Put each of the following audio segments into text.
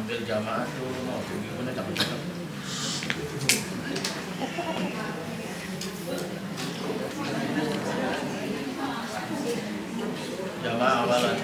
ambil jamaah tuh mau gimana cakep-cakep. Jamaah awalan.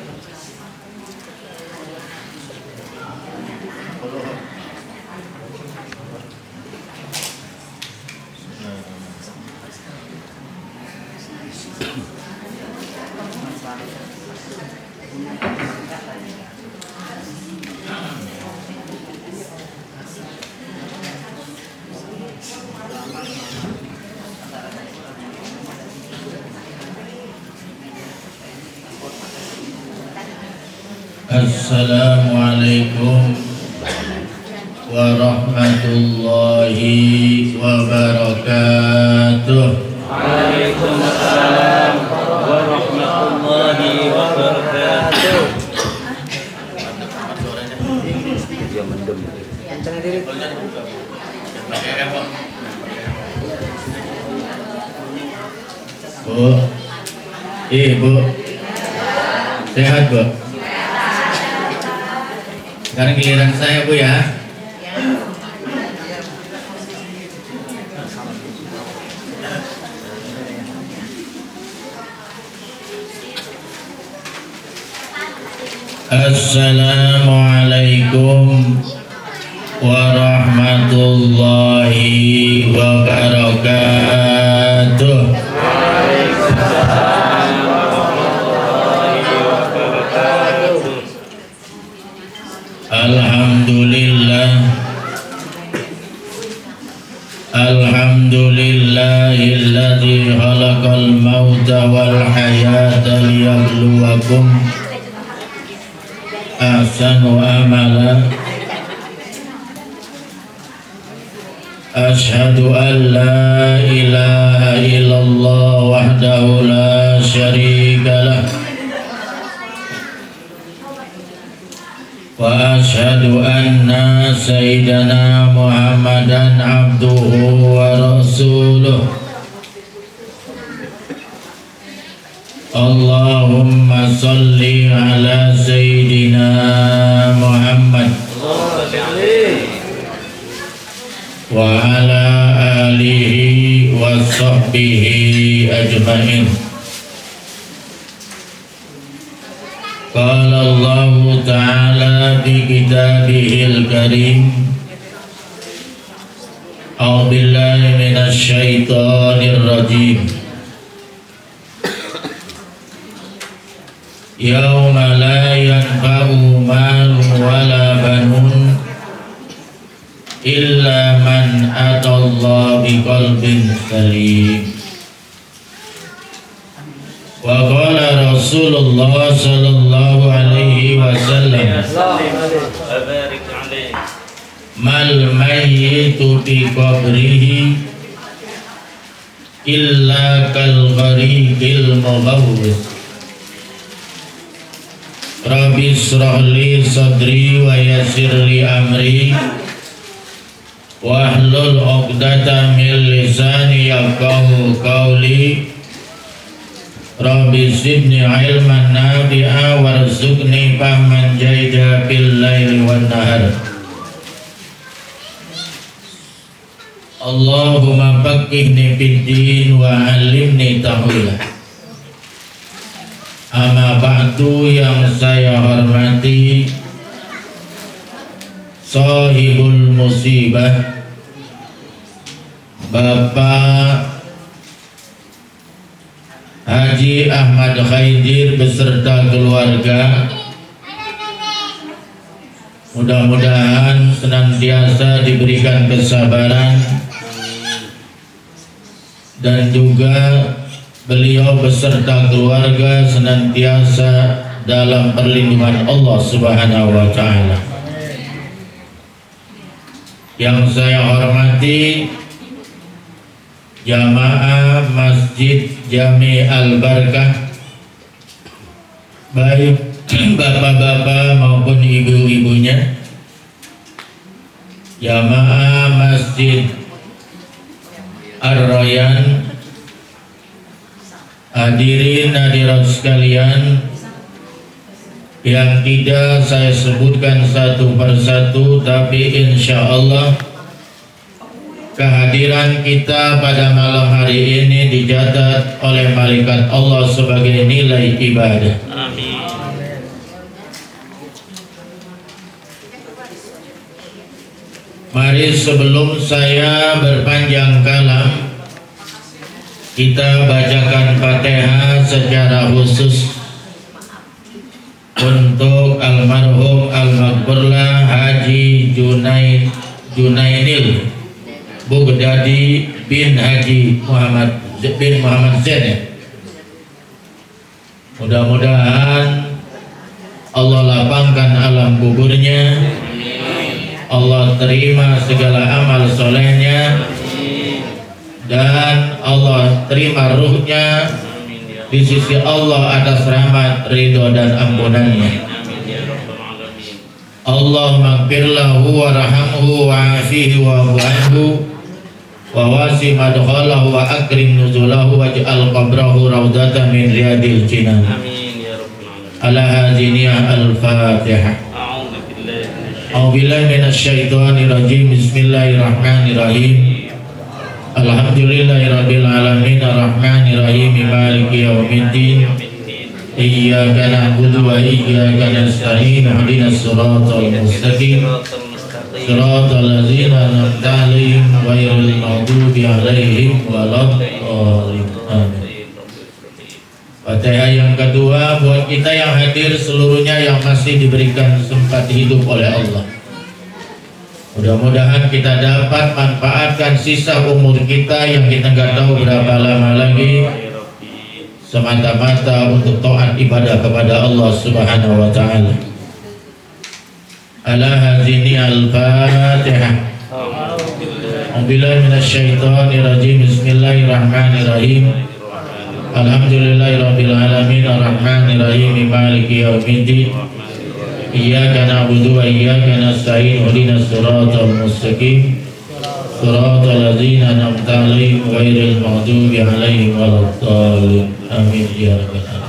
Assalamualaikum warahmatullahi wabarakatuh. Waalaikumsalam warahmatullahi wabarakatuh. Dia mendem. Kencang diri. Bu, Bu, sehat Bu? Sekarang giliran saya Bu ya. Assalamualaikum warahmatullahi wabarakatuh. Waalaikumsalam warahmatullahi wabarakatuh. Alhamdulillahilladzi khalaqal mauta wal hayata liyabluwakum ahsanu amala. Asyhadu an la ilaha illallah wahdahu la syarikalah wa asyhadu anna sayyidana Muhammadan abduhu wa rasuluh. Allahumma salli ala sayyidina Muhammad wa ala alihi wa sahbihi ajma'in. Qala Allah ta'ala fi kitabihil karim, a'udzu billahi minasy syaithanir rajim. Yauma la yanfa'u malun wala banun illa man atallaha biqalbin salim. Wa qala Rasulullah sallallahu alaihi wasallam, mal mayyitu fi qabrihi illa kal ghariqil mughawwis. Rabbi shrah li sadri wa yassir li amri wahlul 'uqdatam min lisani yafqahu qawli. Rabbi zidni ilman nafi'a warzuqni fahman jaida bil laili wan nahar. Allahumma faqihni fid din wa 'allimni ta'wila. Amma ba'du, yang saya hormati sahibul musibah Bapak Haji Ahmad Khaidir beserta keluarga, mudah-mudahan senantiasa diberikan kesabaran dan juga beliau beserta keluarga senantiasa dalam perlindungan Allah Subhanahu wa Ta'ala. Yang saya hormati jamaah Masjid Jami Al-Barkah, baik bapak-bapak maupun ibu-ibunya, jamaah Masjid Ar-Rayyan, hadirin hadirat sekalian Yang tidak saya sebutkan satu persatu, tapi insya Allah kehadiran kita pada malam hari ini dicatat oleh malaikat Allah sebagai nilai ibadah. Amin. Mari sebelum saya berpanjang kalam, kita bacakan Fatihah secara khusus untuk almarhum al-maghfurlah Haji Junainil Bugdadi bin Haji Muhammad Zain ya. Mudah-mudahan Allah lapangkan alam kuburnya, Allah terima segala amal solehnya, dan Allah terima ruhnya di sisi Allah atas rahmat, ridho dan ampunannya. Allahumma ighfir lahu warhamhu wa'afihi wa'fu anhu wa wasi madkhalahu wa akrim nuzulahu waj'al qabrahu rawdatan min riyadil jinan. Amin ya rabbal alamin. Ala hadiniyah al-Fatihah. A'udzu billahi minasyaitonir rajim. Bismillahirrahmanirrahim. Alhamdulillahirabbil alamin arrahmanir rahim maliki yaumiddin. Iyyaka na'budu wa iyyaka nasta'in. Ihdinas siratal mustaqim. Siratal ladzina an'amta 'alaihim ghairil maghdubi 'alaihim waladdallin. Amin. Fatihah yang kedua buat kita yang hadir seluruhnya yang masih diberikan sempat hidup oleh Allah. Mudah-mudahan kita dapat manfaatkan sisa umur kita yang kita nggak tahu berapa lama lagi, semata-mata untuk taat ibadah kepada Allah Subhanahu wa taala. Ala hadini al-Fatihah. A'udzubillahi minasyaitonir rajim. Bismillahirrahmanirrahim. Alhamdulillahirabbil alamin arrahmanir rahim maliki yaumiddin. Iyyaka na'budu wa iyyaka nasta'in. Ihdinas siratal mustaqim. Siratal ladzina an'amta 'alaihim ghairil maghdubi 'alaihim waladdallin. Amin ya rabbal alamin.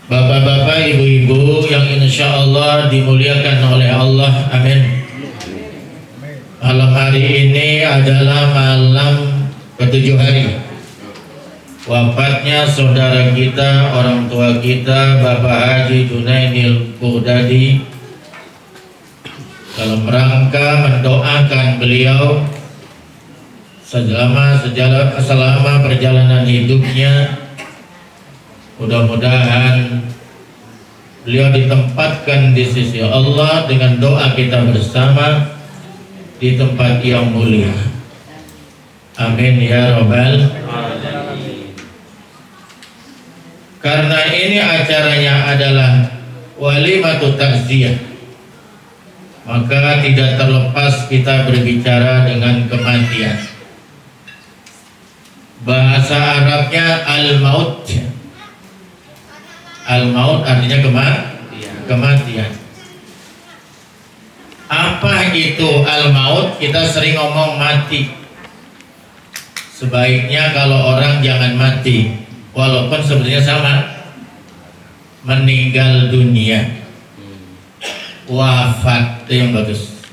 Bapak-bapak, ibu-ibu yang insyaallah dimuliakan oleh Allah. Amin. Malam hari ini adalah malam ke-7 hari wafatnya saudara kita, orang tua kita, Bapak Haji Junainil Bugdadi. Dalam rangka mendoakan beliau selama perjalanan hidupnya, mudah-mudahan beliau ditempatkan di sisi Allah dengan doa kita bersama di tempat yang mulia. Amin ya rabbal alamin. Karena ini acaranya adalah walimatut takziah, maka tidak terlepas kita berbicara dengan kematian. Bahasa Arabnya al-maut. Al-maut artinya kematian. Apa itu al-maut? Kita sering ngomong mati. Sebaiknya kalau orang jangan mati, walaupun sebenarnya sama, meninggal dunia, wafat, itu yang bagus,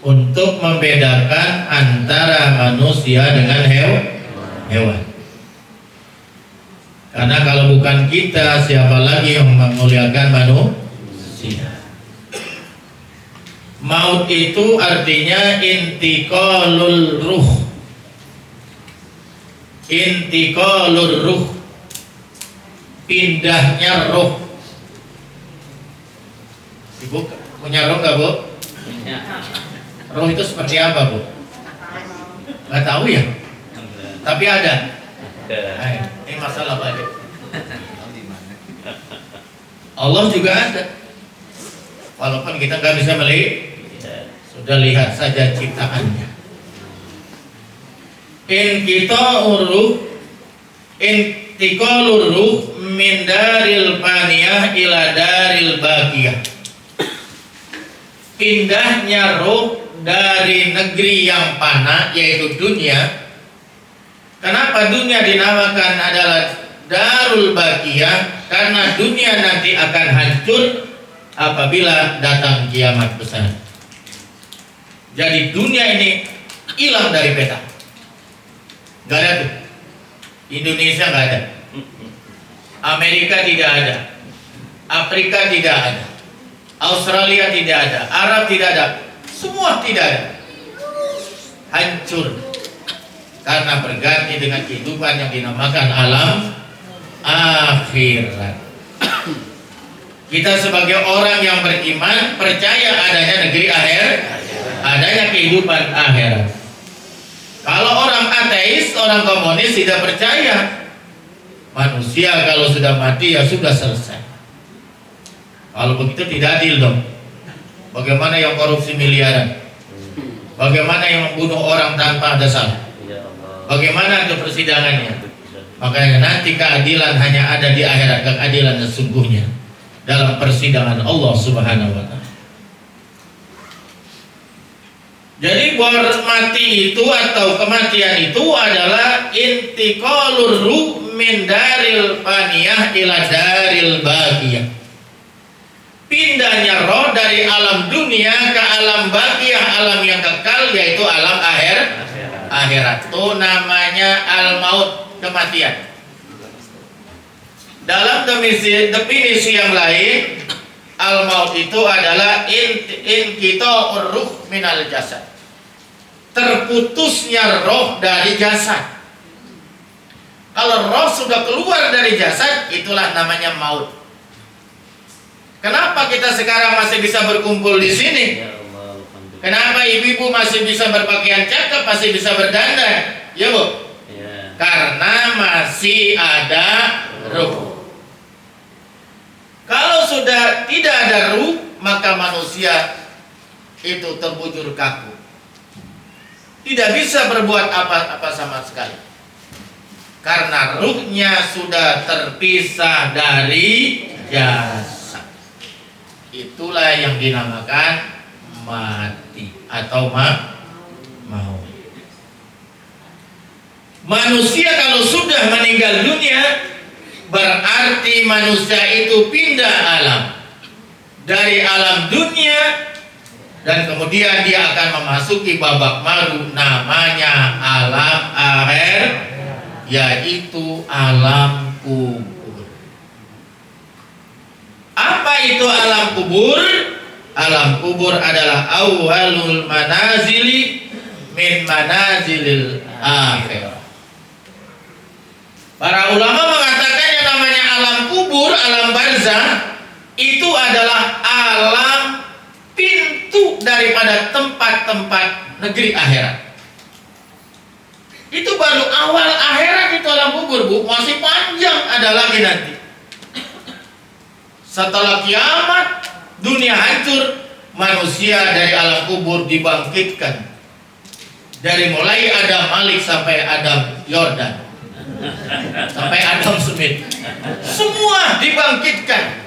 untuk membedakan antara manusia dengan hewan. Karena kalau bukan kita, siapa lagi yang memuliakan manusia? Maut itu artinya intiqalul ruh. Intiqalur ruh, pindahnya roh. Ibu punya roh nggak, Bu? Roh itu seperti apa, Bu? Nggak tahu ya? Tapi ada. Ini masalah balik. Allah juga ada. Walaupun kita nggak bisa melihat, sudah lihat saja ciptaannya. Intiqalur ruh min daril faniyah ila daril baqiyah. Pindahnya roh dari negeri yang fana yaitu dunia. Kenapa dunia dinamakan adalah darul baqiyah, karena dunia nanti akan hancur apabila datang kiamat besar. Jadi dunia ini hilang dari peta. Gak ada tuh. Indonesia gak ada. Amerika tidak ada. Afrika tidak ada. Australia tidak ada. Arab tidak ada. Semua tidak ada. Hancur. Karena berganti dengan kehidupan yang dinamakan alam akhirat. Kita sebagai orang yang beriman percaya adanya negeri akhir, adanya kehidupan akhirat. Kalau orang ateis, orang komunis tidak percaya manusia kalau sudah mati ya sudah selesai. Kalau begitu tidak adil dong. Bagaimana yang korupsi miliaran? Bagaimana yang membunuh orang tanpa ada salah? Bagaimana itu persidangannya? Makanya nanti keadilan hanya ada di akhirat, keadilan sesungguhnya dalam persidangan Allah Subhanahu wa taala. Jadi mati itu atau kematian itu adalah intiqalur ruh min daril faniyah ila daril baqiyah. Pindahnya roh dari alam dunia ke alam baqiyah, alam yang kekal, yaitu alam akhirat. Itu namanya al-maut, kematian. Dalam definisi yang lain, al-maut itu adalah inqita'ur ruh minal jasad. Terputusnya roh dari jasad. Kalau roh sudah keluar dari jasad, itulah namanya maut. Kenapa kita sekarang masih bisa berkumpul di sini? Kenapa ibu-ibu masih bisa berpakaian cakep, masih bisa berdandan? Ya Bu? Ya. Karena masih ada ruh. Kalau sudah tidak ada ruh, maka manusia itu terbujur kaku. Tidak bisa berbuat apa-apa sama sekali. Karena ruhnya sudah terpisah dari jasad. Itulah yang dinamakan mati atau maut. Manusia kalau sudah meninggal dunia, berarti manusia itu pindah alam dari alam dunia, dan kemudian dia akan memasuki babak baru namanya alam akhir, yaitu alam kubur. Apa itu alam kubur? Alam kubur adalah awalul manazili min manazilil akhirah. Para ulama mengatakan yang namanya alam kubur, alam barzah, itu adalah alam pintu daripada tempat-tempat negeri akhirat. Itu baru awal akhirat, itu alam kubur, Bu. Masih panjang ada lagi nanti. Setelah kiamat, dunia hancur, manusia dari alam kubur dibangkitkan. Dari mulai Adam Malik sampai Adam Yordan, sampai Adam Smith, semua dibangkitkan.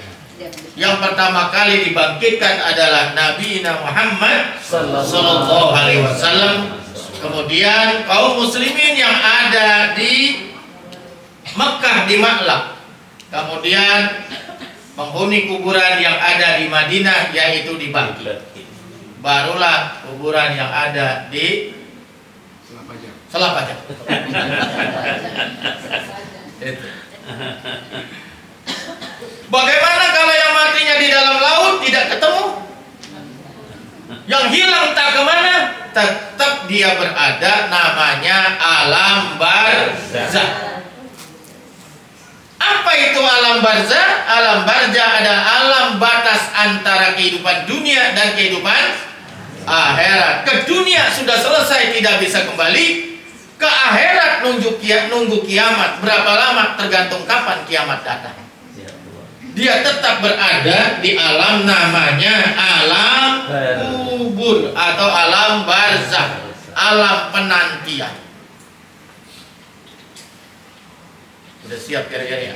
Yang pertama kali dibangkitkan adalah Nabi Muhammad Sallallahu Alaihi Wasallam. Kemudian kaum muslimin yang ada di Mekah, di Ma'lab. Kemudian penghuni kuburan yang ada di Madinah, yaitu di Baqi. Barulah kuburan yang ada di Selapajang. Bagaimana kalau yang matinya di dalam laut tidak ketemu? Yang hilang tak kemana? Tetap dia berada, namanya alam barzah. Apa itu alam barzah? Alam barzah adalah alam batas antara kehidupan dunia dan kehidupan akhirat. Ke dunia sudah selesai, tidak bisa kembali. Ke akhirat nunggu kiamat. Berapa lama? Tergantung kapan kiamat datang. Dia tetap berada di alam namanya alam kubur atau alam barzah, alam penantian. Udah siap kira-kira ya?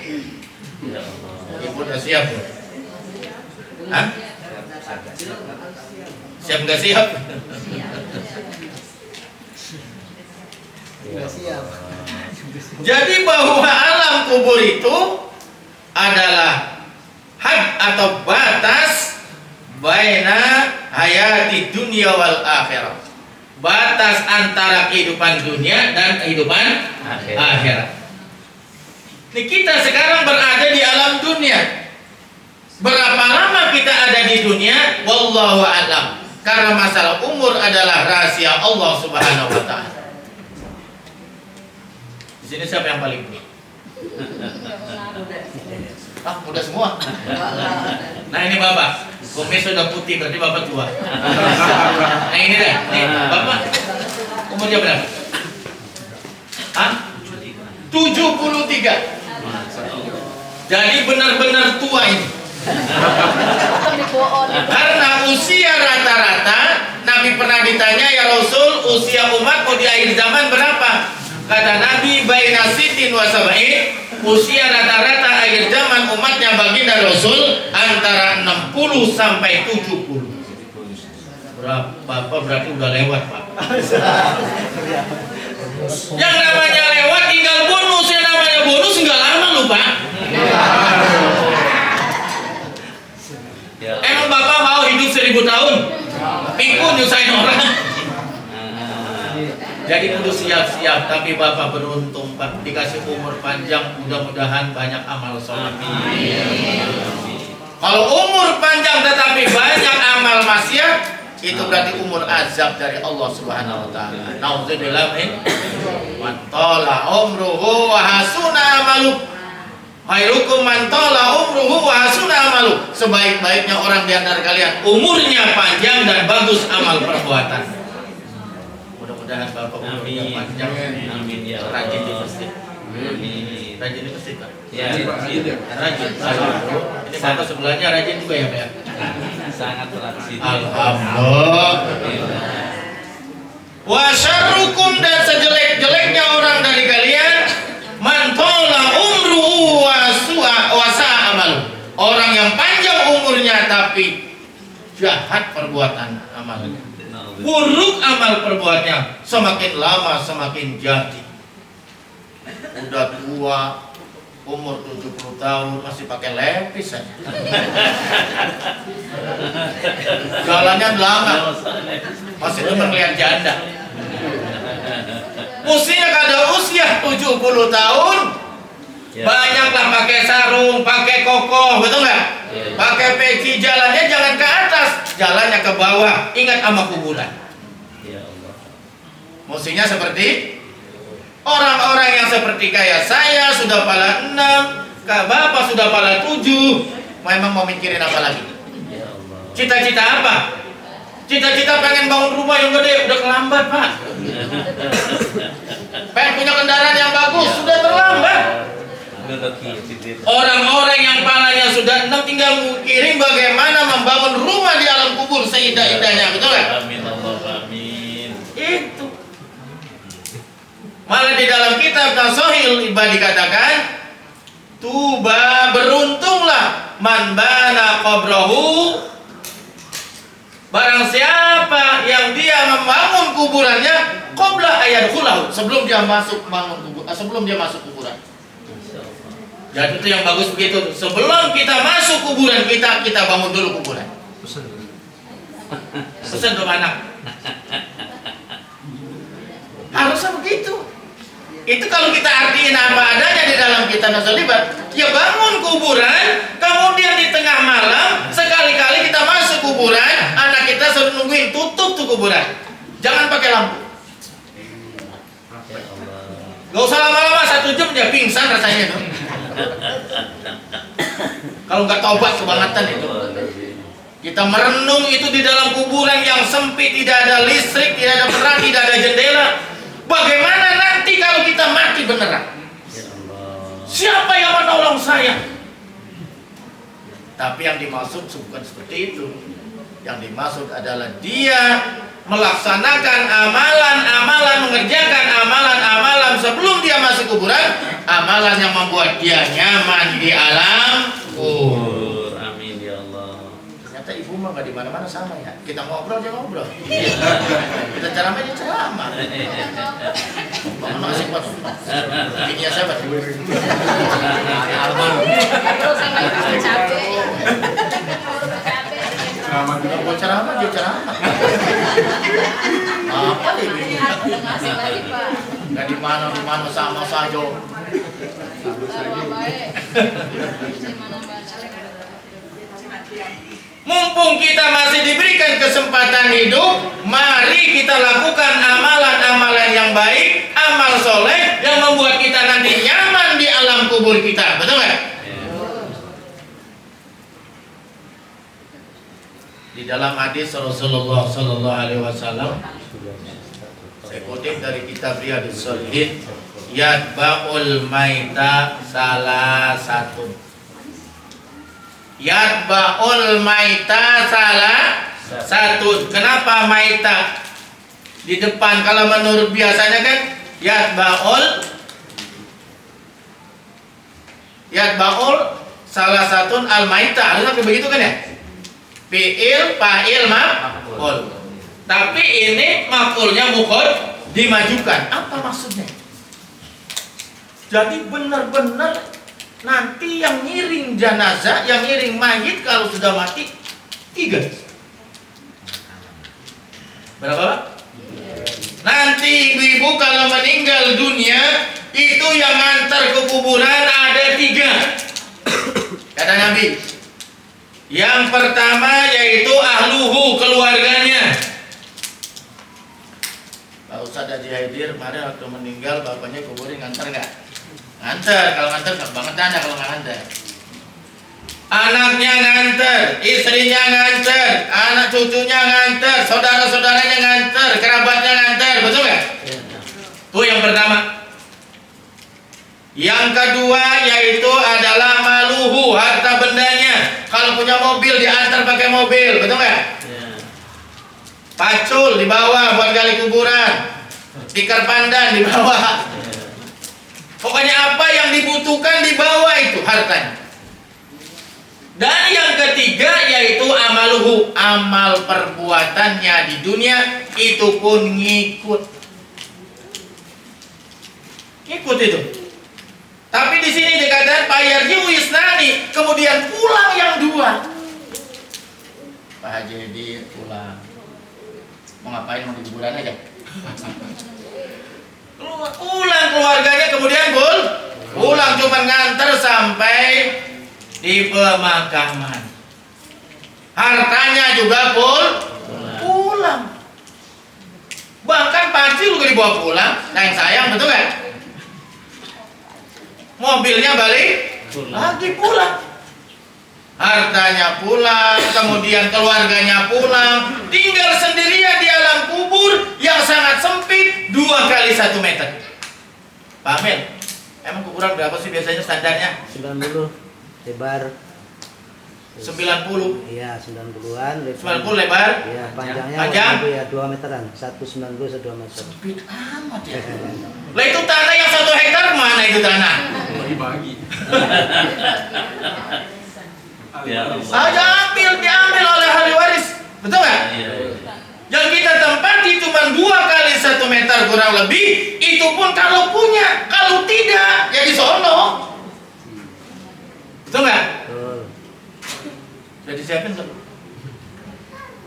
Ibu udah siap? Hah? Siap nggak siap? Siap. Jadi bahwa alam kubur itu adalah had atau batas baina hayati dunia wal akhirah. Batas antara kehidupan dunia dan kehidupan akhirat. Ini kita sekarang berada di alam dunia. Berapa lama kita ada di dunia? Wallahu a'lam. Karena masalah umur adalah rahasia Allah Subhanahu wa taala. Di sini siapa yang paling tua? Muda semua. Nah ini bapak, kumis sudah putih berarti bapak tua. Nah ini deh, nih bapak umurnya berapa? 73. Jadi benar-benar tua ini. Karena usia rata-rata, Nabi pernah ditanya, ya Rasul, usia umat mau di akhir zaman berapa? Kata Nabi, baina sitin wa sab'in, usia rata-rata akhir zaman umatnya baginda Rasul antara 60 sampai 70. Berapa berarti udah lewat, Pak. Yang namanya lewat tinggal bonus, yang namanya bonus enggak lama loh, Pak. Emang Bapak mau hidup 1000 tahun? Pikun nyusahin orang. Jadi kudu siap-siap, tapi Bapak beruntung Pak, dikasih umur panjang, mudah-mudahan banyak amal soleh. Kalau umur panjang tetapi banyak amal maksiat, itu berarti umur azab dari Allah Subhanahu wa taala. Nauzubillah min man tala umruhu wa hasuna amalu. Khairukum man tala umruhu wa hasuna amalu. Sebaik-baiknya orang di antara kalian umurnya panjang dan bagus amal perbuatan. Mudah-mudahan Bapak umurnya panjang. Amin ya Allah. Rajin di masjid. Amin. Rajin di masjid, Pak. Ya, Rajin. Ini Bapak sebelahnya rajin juga ya, Pak. sangat rajin. Alhamdulillah. Wa syarrukum, dan sejelek-jeleknya orang dari kalian man tala umruhu wa sa'a amalu. Orang yang panjang umurnya tapi jahat perbuatan amalnya. Buruk amal perbuatannya, semakin lama semakin jadi. Udah tua, umur 70 tahun masih pakai lepis aja. Jalannya belanga, masih demen lihat janda. Usia kada usia 70 tahun, banyaklah pakai sarung, pakai koko, betul nggak? Pakai peci, jalannya jangan ke atas, jalannya ke bawah. Ingat sama kuburan. Mestinya seperti orang-orang yang seperti kayak saya, sudah pala 6, Bapak sudah pala 7, memang mau mikirin apa lagi? Cita-cita apa? Cita-cita pengen bangun rumah yang gede, udah terlambat, Pak. Pengen punya kendaraan yang bagus, sudah terlambat. Orang-orang yang palanya sudah 6 tinggal mikirin bagaimana membangun rumah di alam kubur seindah-indahnya, betul nggak? Amin Allah, amin. Itu. Malah di dalam kitab Tasawil Ibad dikatakan, tuba, beruntunglah man bana qabrahu, barang siapa yang dia membangun kuburannya qabla ayadkhulahu, sebelum dia masuk bangun kubur, sebelum dia masuk kuburan. Jadi itu yang bagus begitu. Sebelum kita masuk kuburan kita bangun dulu kuburan. Pesan tuh anak. Harusnya begitu. Itu kalau kita artiin apa adanya di dalam kita nasolibat, ya bangun kuburan, kemudian di tengah malam sekali-kali kita masuk kuburan, anak kita suruh nungguin tutup tuh kuburan. Jangan pakai lampu. Gak usah lama-lama, 1 jam dia pingsan rasanya tuh. Kalau nggak taubat kebangetan itu. Kita merenung itu di dalam kuburan yang sempit, tidak ada listrik, tidak ada peran, tidak ada jendela. Bagaimana nanti kalau kita mati beneran? Siapa yang menolong saya? Tapi yang dimaksud bukan seperti itu. Yang dimaksud adalah dia melaksanakan amalan-amalan, mengerjakan amalan-amalan sebelum dia masuk kuburan, amalan yang membuat dia nyaman di alam kubur. Amin ya Allah. Ternyata ibu mah nggak di mana-mana sama ya. Kita ngobrol aja ngobrol. Kita ceramah aja ceramah. Mana asik banget. Ini ya sahabat. Mau ceramah dia ceramah. Apa ini? Nggak di mana sama saja. Mumpung kita masih diberikan kesempatan hidup, mari kita lakukan amalan-amalan yang baik, amal soleh yang membuat kita nanti nyaman di alam kubur kita. Betul nggak? Di dalam hadis Rasulullah Sallallahu Alaihi Wasallam, saya kutip dari kitab Riyadhus Shalihin, yatba'ul maita salah satu. Yatba'ul maita salah satu. Kenapa maita di depan? Kalau menurut biasanya kan yatba'ul salah satu al maita. Harusnya begitu kan ya? Fi'il, fa'il, maf'ul. Tapi ini maf'ulnya muqaddam dimajukan. Apa maksudnya? Jadi benar-benar nanti yang ngiring jenazah, yang ngiring mayit kalau sudah mati 3. Berapa? Nanti ibu-ibu kalau meninggal dunia itu yang ngantar ke kuburan ada 3. Kata Nabi. Yang pertama yaitu ahluhu, keluarganya. Pak Ustadz Haji Haidir kemarin waktu meninggal bapaknya kuburin ngantar nggak? Nganter, kalau nganter banget anda kalau nggak nganter. Anaknya nganter, istrinya nganter, anak cucunya nganter, saudara-saudaranya nganter, kerabatnya nganter, betul nggak? Itu yang pertama. Yang kedua yaitu adalah maluhu, harta bendanya. Kalau punya mobil diantar pakai mobil, betul nggak? Pacul dibawa buat gali kuburan, tikar pandan dibawa. Pokoknya apa yang dibutuhkan dibawa itu hartanya. Dan yang ketiga yaitu amaluhu, amal perbuatannya di dunia itu pun ngikut itu. Tapi di sini dikatakan payarji wisnani, kemudian pulang yang 2. Pak Haji Haidir pulang. Mau ngapain? Mau di kuburan aja. Pulang keluarganya kemudian pulang cuma nganter sampai di pemakaman. Hartanya juga pulang. Bahkan panci juga dibawa pulang. Sayang betul kan? Mobilnya balik lagi pulang. Hartanya pulang, kemudian keluarganya pulang, tinggal sendirian di alam kubur yang sangat sempit 2 kali 1 meter. Pak Amel, emang kuburan berapa sih biasanya standarnya? 90 lebar. 90. Iya, 90-an. 90 lebar. Iya, panjangnya Panjang? ya 2 meteran. 190 2 meter. Sempit amat ya. Lah itu tanah yang 1 hektar mana itu tanah? Bagi-bagi. Diambil oleh ahli waris. Betul nggak? Yang kita tempati cuma 2 kali 1 meter kurang lebih. Itu pun kalau punya, kalau tidak ya di sono. Betul nggak? Betul. Sudah disiapin tuh.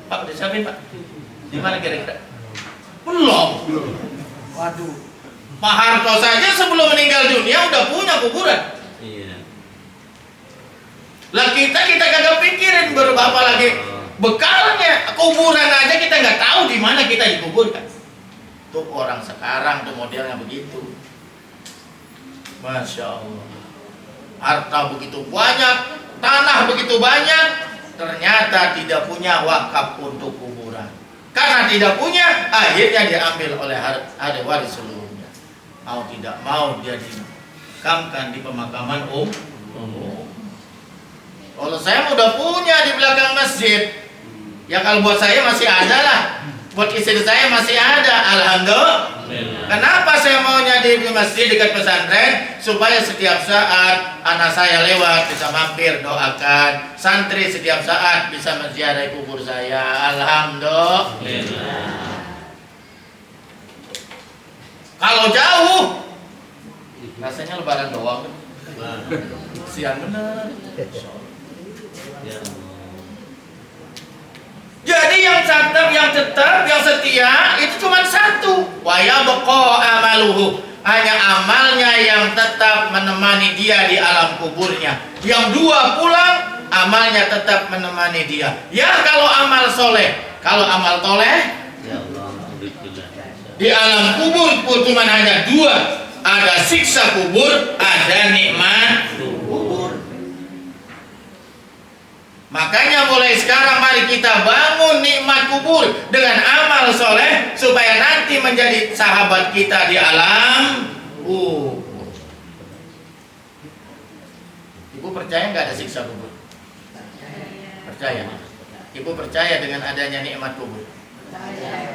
Pak, udah disiapin Pak. Di mana kira-kira? Belum. Waduh. Pak Harto saja sebelum meninggal dunia udah punya kuburan. Lah kita kagak pikirin berapa lagi bekalnya. Kuburan aja kita nggak tahu di mana kita dikuburkan. Tuh orang sekarang tuh modelnya begitu. Masya Allah. Harta begitu banyak, tanah begitu banyak, ternyata tidak punya wakaf untuk kuburan. Karena tidak punya, akhirnya diambil oleh ahli waris seluruhnya. Mau tidak mau dia dimakamkan di pemakaman umum. Kalau saya udah punya di belakang masjid, ya kalau buat saya masih ada lah, buat istri saya masih ada, alhamdulillah. Kenapa saya maunya di masjid dekat pesantren? Supaya setiap saat anak saya lewat bisa mampir doakan. Santri setiap saat bisa menziarahi kubur saya. Alhamdulillah. Kalau jauh, rasanya lebaran doang. Sian bener. Jadi yang tetap, yang setia itu cuma satu. Wa yabqa amaluhu. Hanya amalnya yang tetap menemani dia di alam kuburnya. Yang dua pulang, amalnya tetap menemani dia. Ya kalau amal soleh, kalau amal toleh, di alam kubur pun cuma hanya dua. Ada siksa kubur, ada nikmat kubur. Makanya mulai sekarang mari kita bangun nikmat kubur dengan amal soleh supaya nanti menjadi sahabat kita di alam kubur. Ibu percaya nggak ada siksa kubur? Percaya. Ibu percaya dengan adanya nikmat kubur?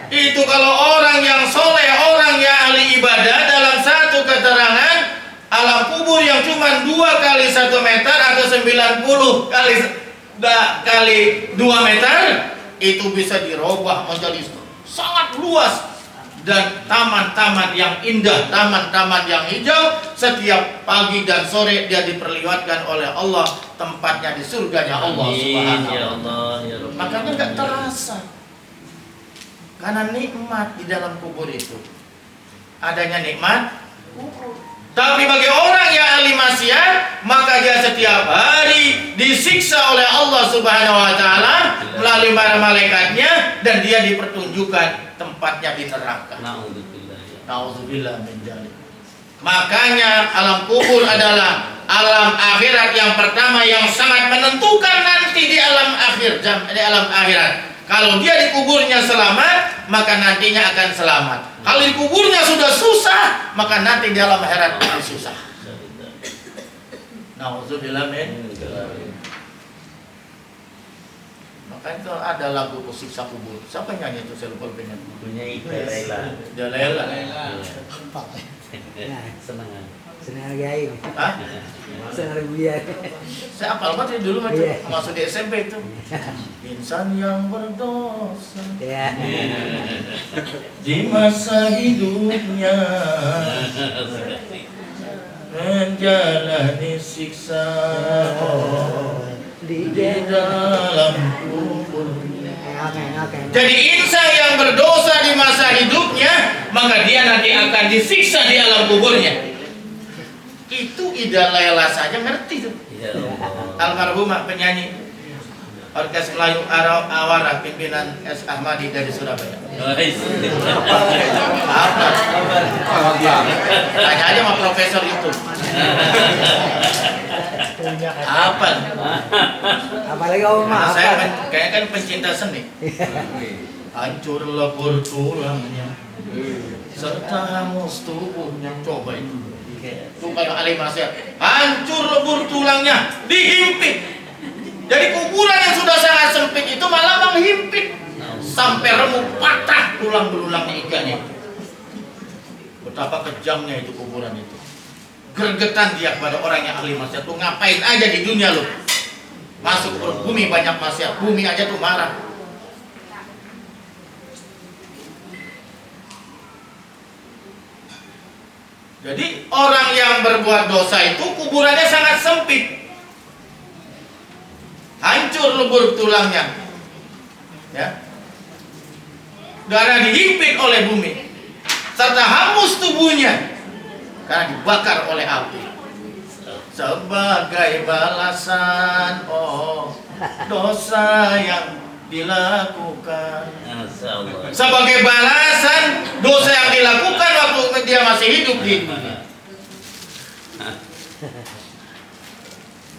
Itu kalau orang yang soleh, orang yang ahli ibadah, dalam satu keterangan alam kubur yang cuma 2 kali 1 meter atau 90 kali 2 meter itu bisa dirubah menjadi sangat luas dan taman-taman yang indah, taman-taman yang hijau. Setiap pagi dan sore dia diperlihatkan oleh Allah tempatnya di surganya Allah Subhanahu wa Ta'ala. Makanya nggak terasa. Karena nikmat di dalam kubur itu. Adanya nikmat kubur. Tapi bagi orang yang ahli maksiat, maka dia setiap hari disiksa oleh Allah Subhanahu wa Ta'ala melalui para malaikatnya dan dia dipertunjukkan tempatnya di neraka. Nauzubillah min dzalik. Makanya alam kubur adalah alam akhirat yang pertama yang sangat menentukan nanti di alam akhir, di alam akhirat. Kalau dia di kuburnya selamat, maka nantinya akan selamat. Kalau di kuburnya sudah susah, maka nanti di alam akhirat akan susah. Nauzubillah min. Maka itu ada lagu Siksa Kubur. Siapa yang nyanyi itu? Saya lupa pengen. Punya Lela. Lela. Senang. Senang gaib. Hah? Senang biar. Saya apal banget dulu masuk di SMP itu. Insan yang berdosa di masa hidupnya menjalani siksa di dalam kubur. Jadi insan yang berdosa di masa hidupnya, maka dia nanti akan disiksa di alam kuburnya. Itu Ida Lela saja ngerti tuh. Almarhumah penyanyi Orkes Melayu Awara pimpinan S. Ahmadi dari Surabaya. Apa? Tanya aja sama profesor itu. Apa? Apalagi Oma apa? Saya kayaknya kan pencinta seni. Hancur lebur tulangnya serta hangus tubuhnya. Coba itu. Supaya alim nasihat. Hancur lebur tulangnya, dihimpit. Jadi kuburan yang sudah sangat sempit itu malah menghimpit sampai remuk patah tulang belulangnya ikannya. Betapa kejamnya itu kuburan itu. Gergetan dia kepada orang yang ahli maksiat. Lu ngapain aja di dunia lu? Masuk ke bumi banyak maksiat, bumi aja tuh marah. Jadi orang yang berbuat dosa itu kuburannya sangat sempit. Hancur lebur tulangnya. Ya. Karena dihimpit oleh bumi. Serta hangus tubuhnya karena dibakar oleh api. Sebagai balasan dosa yang dilakukan. Sebagai balasan dosa yang dilakukan waktu dia masih hidup di dunia.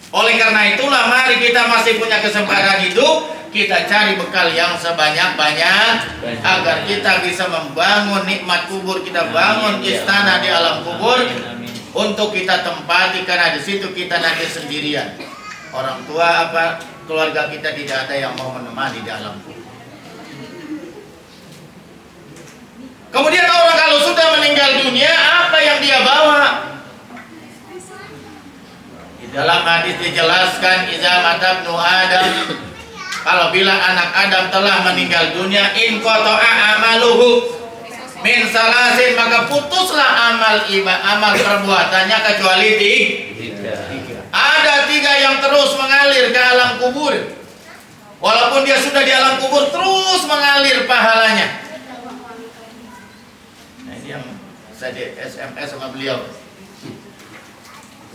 Oleh karena itulah mari kita masih punya kesempatan hidup, kita cari bekal yang sebanyak-banyak agar kita bisa membangun nikmat kubur, kita bangun istana di alam kubur untuk kita tempati, karena di situ kita nanti sendirian. Orang tua apa keluarga kita tidak ada yang mau menemani di alam kubur. Kemudian orang kalau sudah dunia apa yang dia bawa? Di dalam hadis dijelaskan iza mata ibnu Adam, kalau bila anak Adam telah meninggal dunia, in qata'a amaluhu min salasin, maka putuslah amal perbuatannya kecuali tiga. Ada 3 yang terus mengalir ke alam kubur. Walaupun dia sudah di alam kubur, terus mengalir pahalanya. Nah, ini yang saya di SMS sama beliau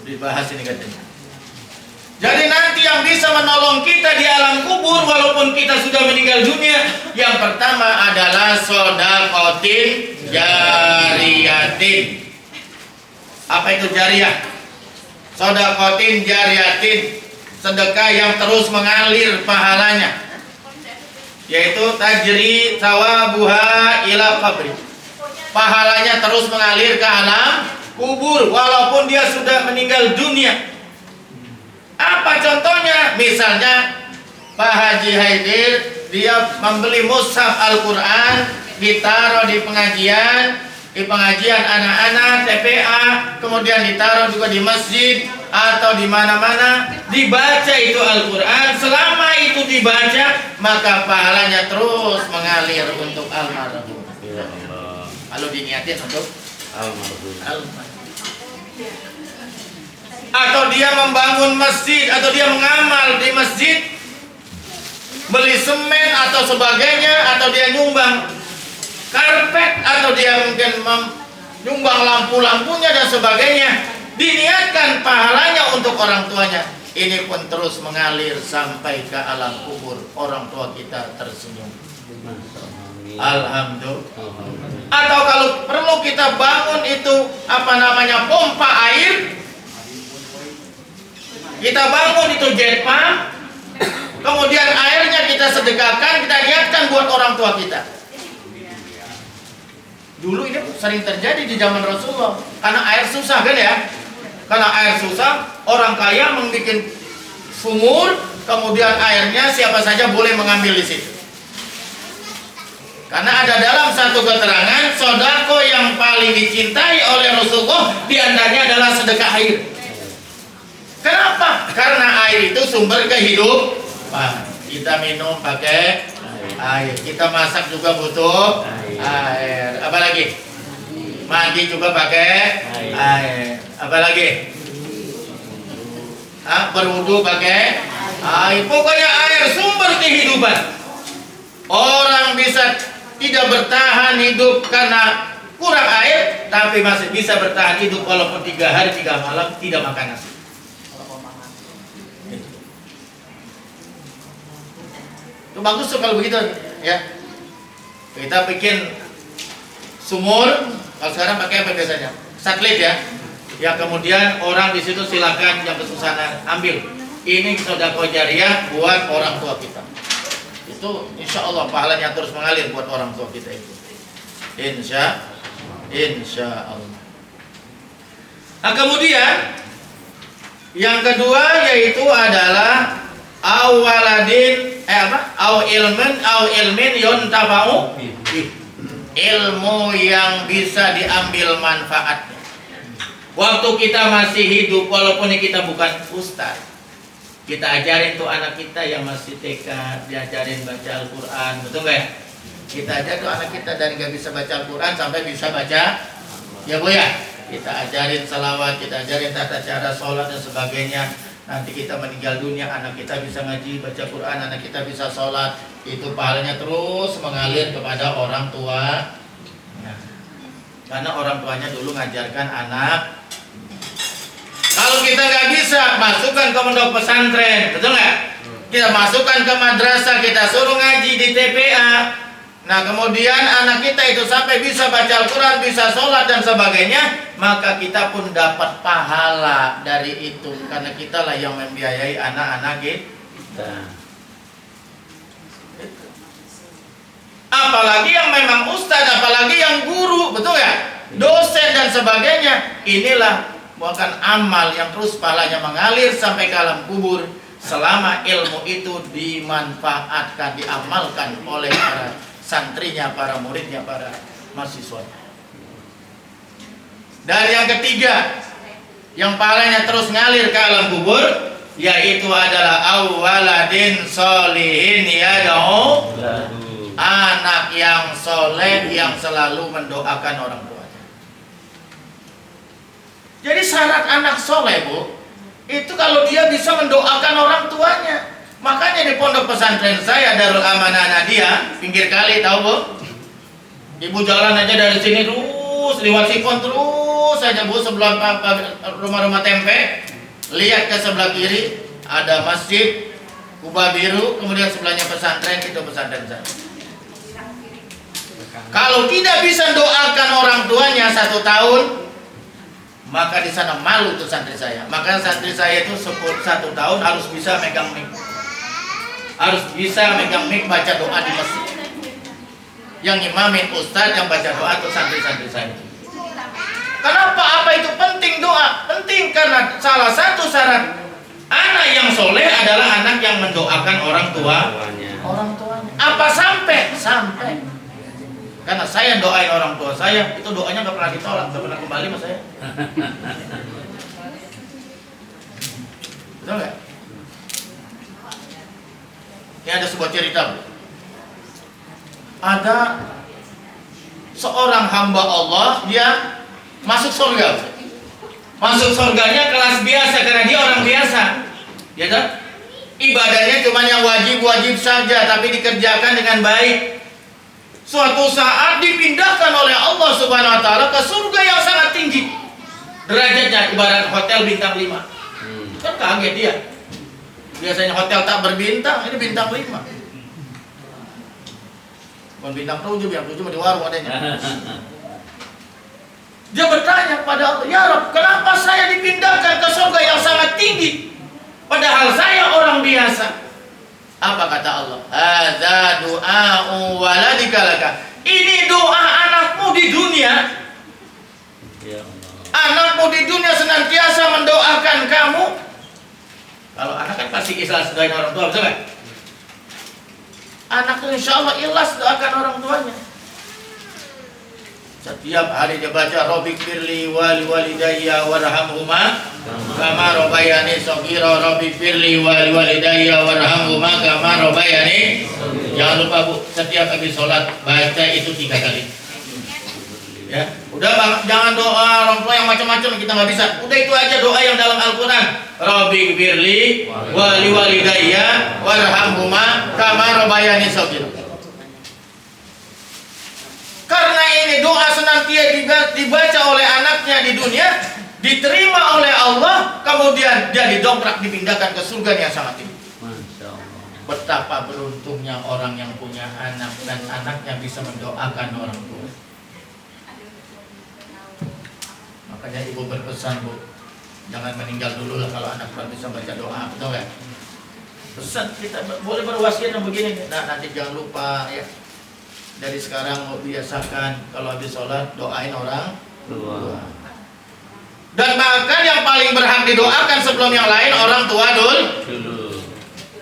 dibahas ini katanya. Jadi nanti yang bisa menolong kita di alam kubur walaupun kita sudah meninggal dunia, yang pertama adalah shadaqatin jariyatin. Apa itu jariyah? Shadaqatin jariyatin, sedekah yang terus mengalir pahalanya, yaitu tajri thawabuha ila qabri. Pahalanya terus mengalir ke alam kubur walaupun dia sudah meninggal dunia. Apa contohnya? Misalnya Pak Haji Haidir, dia membeli mushaf Al-Quran, ditaruh di pengajian anak-anak TPA, kemudian ditaruh juga di masjid atau di mana-mana, dibaca itu Al-Quran. Selama itu dibaca, maka pahalanya terus mengalir untuk almarhum. Kalau diniatin untuk almarhum. Atau dia membangun masjid, atau dia mengamal di masjid, beli semen atau sebagainya, atau dia nyumbang karpet, atau dia mungkin nyumbang lampu-lampunya dan sebagainya, diniatkan pahalanya untuk orang tuanya. Ini pun terus mengalir sampai ke alam kubur. Orang tua kita tersenyum. Alhamdulillah. Atau kalau perlu kita bangun itu pompa air, kita bangun itu jet pump, kemudian airnya kita sedekahkan, kita niatkan buat orang tua kita. Dulu ini sering terjadi di zaman Rasulullah, karena air susah kan ya? Karena air susah, orang kaya membuat sumur, kemudian airnya siapa saja boleh mengambil di situ. Karena ada dalam satu keterangan, sodako yang paling dicintai oleh Rasulullah diantaranya adalah sedekah air. Kenapa? Karena air itu sumber kehidupan. Kita minum pakai air, kita masak juga butuh air. Apalagi? Mandi juga pakai air. Apalagi? Berwudu pakai air. Pokoknya air sumber kehidupan. Orang bisa tidak bertahan hidup karena kurang air, tapi masih bisa bertahan hidup walaupun 3 hari 3 malam tidak makan nasi. Itu bagus tuh kalau begitu ya. Kita bikin sumur, kalau sekarang pakai apa biasanya? Satelit ya. Ya kemudian orang di situ silakan yang kesusahan ambil. Ini sedekah jariyah buat orang tua kita. Itu insya Allah pahalanya terus mengalir buat orang tua kita itu. Insya Allah. Nah kemudian yang kedua yaitu adalah awaladin ilmin yuntafa'u, ilmu yang bisa diambil manfaatnya. Waktu kita masih hidup, walaupun kita bukan ustaz, kita ajarin tuh anak kita yang masih TK, diajarin baca Al-Quran, betul nggak ya? Kita ajar tuh anak kita dari nggak bisa baca Al-Quran sampai bisa baca, ya Bu ya. Kita ajarin salawat, kita ajarin tata cara sholat dan sebagainya. Nanti kita meninggal dunia, anak kita bisa ngaji, baca Quran, anak kita bisa sholat. Itu pahalanya terus mengalir kepada orang tua. Nah, karena orang tuanya dulu ngajarkan anak. Kalau kita nggak bisa, masukkan ke pondok pesantren, betul nggak? Kita masukkan ke madrasah, kita suruh ngaji di TPA. Nah kemudian anak kita itu sampai bisa baca Al-Quran, bisa sholat dan sebagainya, maka kita pun dapat pahala dari itu, karena kita lah yang membiayai anak-anak kita. Apalagi yang memang ustadz, apalagi yang guru, betul ya? Dosen dan sebagainya. Inilah bukan amal yang terus pahalanya mengalir sampai ke alam kubur, selama ilmu itu dimanfaatkan, diamalkan oleh para santrinya, para muridnya, para mahasiswa. Dan yang ketiga, yang pahalanya terus ngalir ke alam kubur, yaitu adalah awaladin solihin yad'u, anak yang soleh yang selalu mendoakan orang tuanya. Jadi syarat anak soleh, Bu, itu kalau dia bisa mendoakan orang tuanya. Makanya di pondok pesantren saya Darul Amanah Nadia, pinggir kali, tahu Bu? Ibu jalan aja dari sini terus lewat Sipon terus saja, Bu, sebelum rumah-rumah tempe, lihat ke sebelah kiri ada masjid Kubah Biru, kemudian sebelahnya pesantren, itu pesantren saya. Kalau tidak bisa doakan orang tuanya 1 tahun, maka di sana malu tuh santri saya. Maka santri saya itu 1 tahun harus bisa megang mic, harus bisa megang mic baca doa di masjid. Yang imamin ustadz, yang baca doa tuh santri-santri saya. Kenapa? Apa itu penting doa? Penting karena salah satu syarat anak yang soleh adalah anak yang mendoakan orang tuanya. Apa sampai? Sampai. Karena saya doain orang tua saya, itu doanya nggak pernah ditolak, nggak pernah kembali sama saya. Betul nggak? Ini ada sebuah cerita, Bu. Ada seorang hamba Allah, dia masuk surga. Masuk surganya kelas biasa karena dia orang biasa. Ya kan? Ibadahnya cuma yang wajib-wajib saja, tapi dikerjakan dengan baik. Suatu saat dipindahkan oleh Allah Subhanahu wa taala ke surga yang sangat tinggi. Derajatnya ibarat hotel bintang 5. Kan kaget dia. Biasanya hotel tak berbintang, ini bintang 5. Bukan bintang 7, bintang 7 di warung adanya. Dia bertanya kepada Allah, "Ya Rabb, kenapa saya dipindahkan ke surga yang sangat tinggi? Padahal saya orang biasa." Apa kata Allah? "Hadza du'a'u waladika laka." Ini doa anakmu di dunia. Ya Allah. Anakmu di dunia senantiasa mendoakan kamu. Kalau anak kan pasti ikhlas doain orang tua, betul nggak? Anak tuh insya Allah ikhlas doakan orang tuanya. Setiap hari dia baca Rabbi firli wali walidayya warhamhuma kama rabbayani shaghira, Rabbi firli wali walidayya warhamhuma kama rabbayani. Jangan lupa, Bu, setiap habis sholat baca itu 3 kali. Ya, udah Bang, jangan doa orang tua yang macam-macam, kita nggak bisa. Udah itu aja doa yang dalam Al-Qur'an. Rabbi firli wali walidayya warhamhuma kama rabbayani shaghira. Karena ini doa senantiasa dibaca oleh anaknya di dunia, diterima oleh Allah, kemudian dia didongkrak dipindahkan ke surga yang sangat tinggi. Masya Allah. Betapa beruntungnya orang yang punya anak dan anaknya bisa mendoakan orang tua. Makanya ibu berpesan, Bu, jangan meninggal dulu lah kalau anak bisa baca doa, betul nggak? Pesan kita boleh berwasiat yang begini, nah nanti jangan lupa ya. Dari sekarang mau biasakan kalau habis sholat doain orang tua. Dan bahkan yang paling berhak didoakan sebelum yang lain orang tua dulu.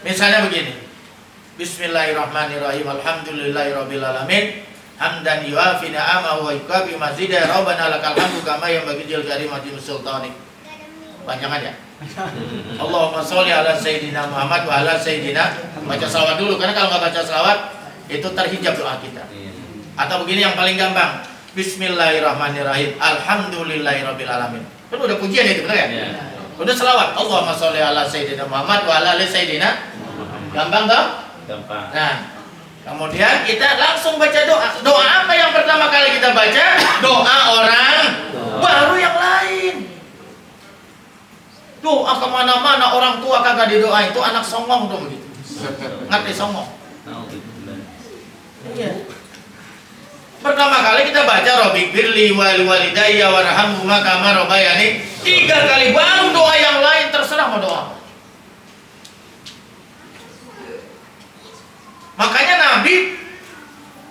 Misalnya begini, Bismillahirrahmanirrahim, Alhamdulillahirabbil alamin, hamdan yuafi ni'amahu wa yukafi mazidah, Rabbana lakal hamdu kama yanbaghi lil karimati sultanik. Panjangan ya. Allahumma sholli ala sayyidina Muhammad wa ala sayyidina. Baca selawat dulu, karena kalau nggak baca selawat itu terhijab doa kita. Atau begini yang paling gampang, Bismillahirrahmanirrahim, Alhamdulillahirabbil alamin. Kan udah pujian itu, benar ya? Udah selawat, Allahumma sholli ala sayyidina Muhammad wa ala ali sayyidina. Gampang toh? Gampang. Nah, kemudian kita langsung baca doa. Doa apa yang pertama kali kita baca? Doa orang baru yang lain. Doa kemana-mana orang tua kagak didoain, itu anak songong tuh begitu. Ngerti songong? Iya. Pertama kali kita baca Rabbi firli wali walidayya warhamhuma kama rabbayani, 3 kali, baru doa yang lain terserah mau doa. Makanya Nabi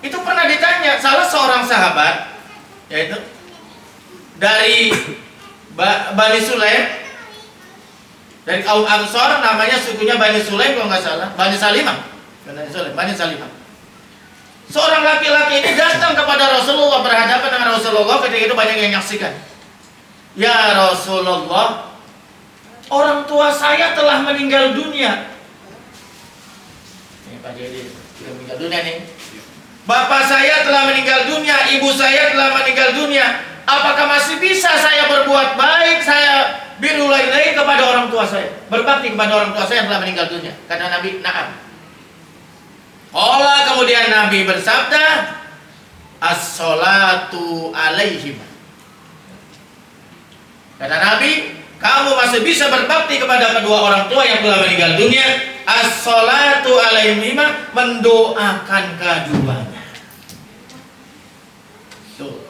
itu pernah ditanya salah seorang sahabat, yaitu dari Bani Sulaim, dari kaum Ansor, namanya sukunya Bani Sulaim kalau nggak salah, Bani Salimah. Bani Salimah. Seorang laki-laki ini datang kepada Rasulullah, berhadapan dengan Rasulullah, ketika itu banyak yang menyaksikan. Ya Rasulullah, orang tua saya telah meninggal dunia. Ini Pak Jadi sudah meninggal dunia nih. Bapak saya telah meninggal dunia, ibu saya telah meninggal dunia. Apakah masih bisa saya berbuat baik, saya birrulailain kepada orang tua saya, berbakti kepada orang tua saya yang telah meninggal dunia? Kata Nabi, na'am. Allah kemudian Nabi bersabda, as-salatu alaihim. Kata Nabi, kamu masih bisa berbakti kepada kedua orang tua yang telah meninggal dunia. As-salatu alaihim, mendoakan keduanya. Tuh.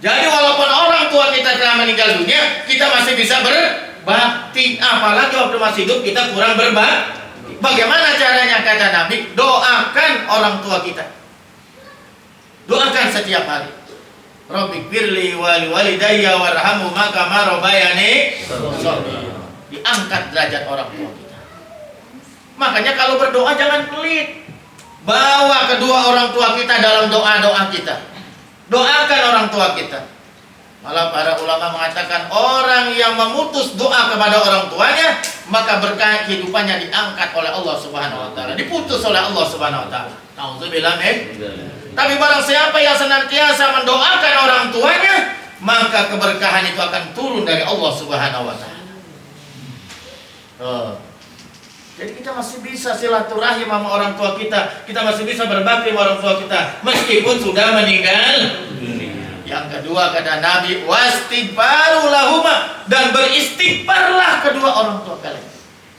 Jadi walaupun orang tua kita telah meninggal dunia, kita masih bisa berbakti. Apalagi waktu masih hidup kita kurang berbakti. Bagaimana caranya? Kata Nabi, doakan orang tua kita. Doakan setiap hari. Rabbi firli wali walidayya warhamu maka marobayani. Diangkat derajat orang tua kita. Makanya kalau berdoa jangan pelit. Bawa kedua orang tua kita dalam doa-doa kita. Doakan orang tua kita. Malah para ulama mengatakan orang yang memutus doa kepada orang tuanya, maka berkah kehidupannya diangkat oleh Allah Subhanahu wa taala, diputus oleh Allah Subhanahu wa taala. Nauzubillah min. Tapi barang siapa yang senantiasa mendoakan orang tuanya, maka keberkahan itu akan turun dari Allah Subhanahu wa taala. Jadi kita masih bisa silaturahim sama orang tua kita. Kita masih bisa berbakti sama orang tua kita meskipun sudah meninggal dunia. Yang kedua kata Nabi, wastighfaru lahuma, dan beristighfarlah kedua orang tua kalian.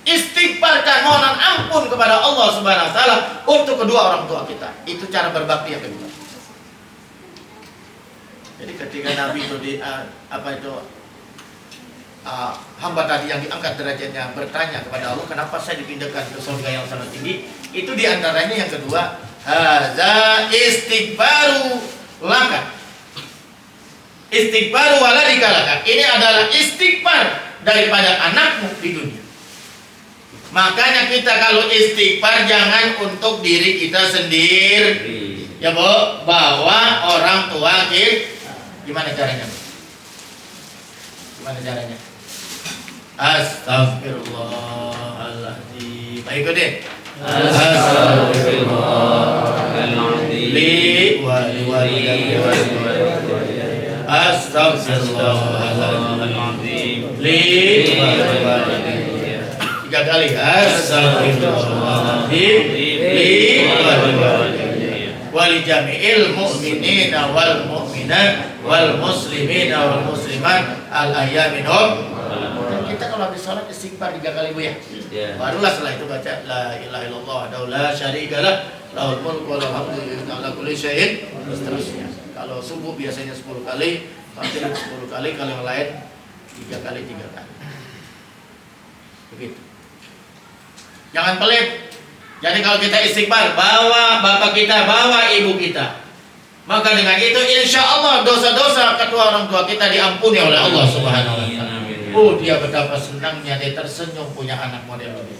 Istighfarkan, mohon ampun kepada Allah Subhanahu wa taala untuk kedua orang tua kita. Itu cara berbakti yang kedua. Jadi ketika Nabi itu hamba tadi yang diangkat derajatnya bertanya kepada Allah, kenapa saya dipindahkan ke surga yang sangat tinggi? Itu diantaranya yang kedua, hadza istighfaru laka, istighfaru waladika laka. Ini adalah istighfar daripada anakmu di dunia. Makanya kita kalau istighfar jangan untuk diri kita sendiri, ya Bu, bawa orang tua kita. Gimana caranya? Gimana caranya? Astaghfirullahaladzim. Baik deh. Astaghfirullahaladzim. Li wa liwalidayya. Astaghfirullahaladzim. Li wa liwalidayya. 3 kali. Astaghfirullahaladzim. Li wa liwalidayya. Wali jami'il mu'minina wal mu'minat wal muslimina wal muslimat al ayyaminhum. Kita kalau habis sholat istighfar 3 kali Bu ya. Barulah setelah itu baca la ilaha illallah wahdahu la syarikalah lahul mulku wa lahul hamdu ala kulli syai'in, dan seterusnya. Kalau subuh biasanya 10 kali, maghrib 10 kali, kalau yang lain 3 kali 3 kali. Begitu. Jangan pelit. Jadi kalau kita istighfar, bawa bapak kita, bawa ibu kita, maka dengan itu insya Allah dosa-dosa kedua orang tua kita diampuni oleh Allah Subhanahu wa taala. Oh, dia betapa senangnya dia tersenyum punya anak model ini.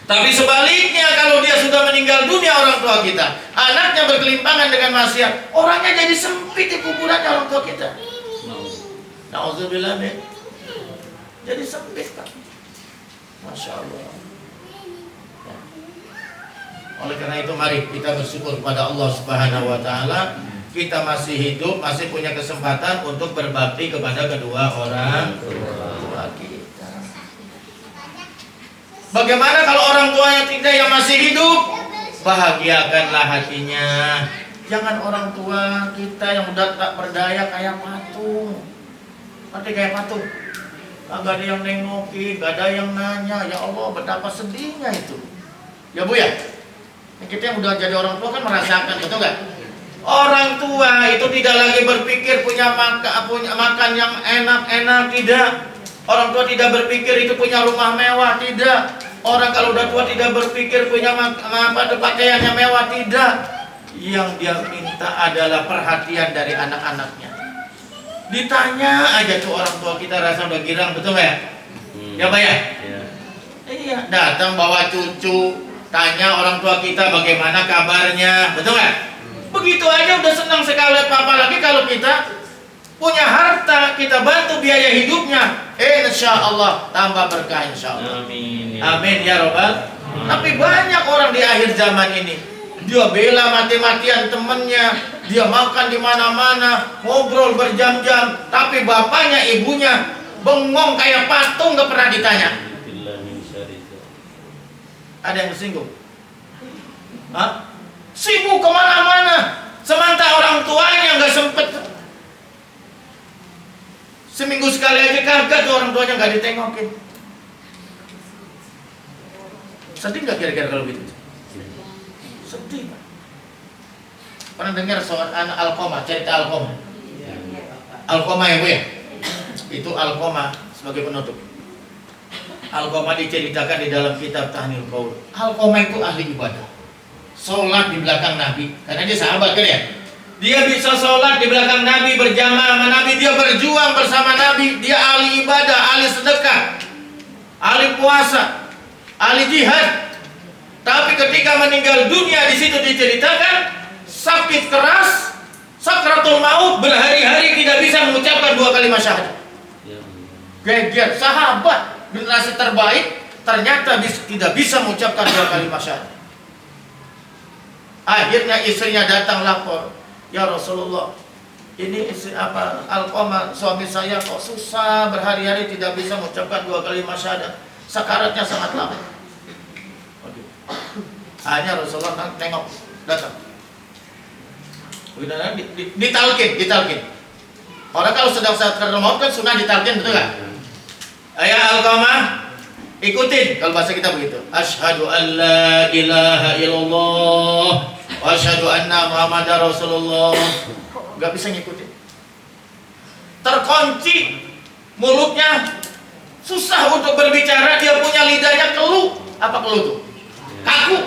Tapi sebaliknya kalau dia sudah meninggal dunia orang tua kita, anaknya berkelimpangan dengan maksiat, orangnya jadi sempit di kuburannya orang tua kita. Nauzubillah min. Jadi sempit kan. Masya Allah. Oleh karena itu mari kita bersyukur kepada Allah Subhanahu wa taala, kita masih hidup, masih punya kesempatan untuk berbakti kepada kedua orang tua kita. Bagaimana kalau orang tua yang tidak yang masih hidup? Bahagiakanlah hatinya. Jangan orang tua kita yang udah tak berdaya kayak patung. Nanti kayak patung. Gak ada yang nengokin, gak ada yang nanya. Ya Allah, betapa sedihnya itu. Ya Bu ya? Kita yang udah jadi orang tua kan merasakan, betul gak? Orang tua itu tidak lagi berpikir punya makan yang enak-enak, tidak. Orang tua tidak berpikir itu punya rumah mewah, tidak. Orang kalau udah tua tidak berpikir punya pakaian yang mewah, tidak. Yang dia minta adalah perhatian dari anak-anaknya. Ditanya aja tuh orang tua kita rasa udah girang, betul gak ya? Ya Pak ya? Iya, datang bawa cucu, tanya orang tua kita bagaimana kabarnya, betul gak? Begitu aja udah senang sekali, apalagi kalau kita punya harta, kita bantu biaya hidupnya, insya Allah tambah berkah insya Allah. Amin. Amin ya robbal. Tapi banyak orang di akhir zaman ini, dia bela mati-matian temennya, dia makan di mana-mana, ngobrol berjam-jam, tapi bapaknya, ibunya bengong kayak patung, gak pernah ditanya. Ada yang tersinggung? Hah? Sibuk kemana-mana, sementara orang tuanya gak sempet. Seminggu sekali aja kagak tuh orang tuanya gak ditengokin. Sedih gak kira-kira kalau gitu? Sedih Pak. Pernah dengar soal anak Alqamah, cerita Alqamah? Alqamah ya Bu ya? Itu Alqamah sebagai penutup. Alqamah diceritakan di dalam kitab Tahnil Qaul. Alqamah itu ahli ibadah, sholat di belakang Nabi, karena dia sahabat kan ya. Dia bisa sholat di belakang Nabi, berjamaah sama Nabi, dia berjuang bersama Nabi, dia ahli ibadah, ahli sedekah, ahli puasa, ahli jihad. Tapi ketika meninggal dunia, di situ diceritakan sakit keras, sakratul maut, berhari-hari tidak bisa mengucapkan 2 kalimat syahadat. Geger sahabat, generasi terbaik, ternyata tidak bisa mengucapkan 2 kalimat syahadat. Akhirnya istrinya datang lapor, ya Rasulullah, ini istri Alqamah suami saya kok susah, berhari-hari tidak bisa mengucapkan 2 kalimat syahadat, sakaratnya sangat lama. Akhirnya Rasulullah tengok, datang, ditalkin. Orang kalau sedang sakaratul maut kan sunnah ditalkin, betul kan? Ya Alqamah, ikutin, kalau bahasa kita begitu. Asyhadu an la ilaha illallah wa asyhadu anna Muhammadar Rasulullah. Gak bisa ngikutin. Terkunci mulutnya, susah untuk berbicara, dia punya lidahnya keluh. Apa keluh tuh? Kaku.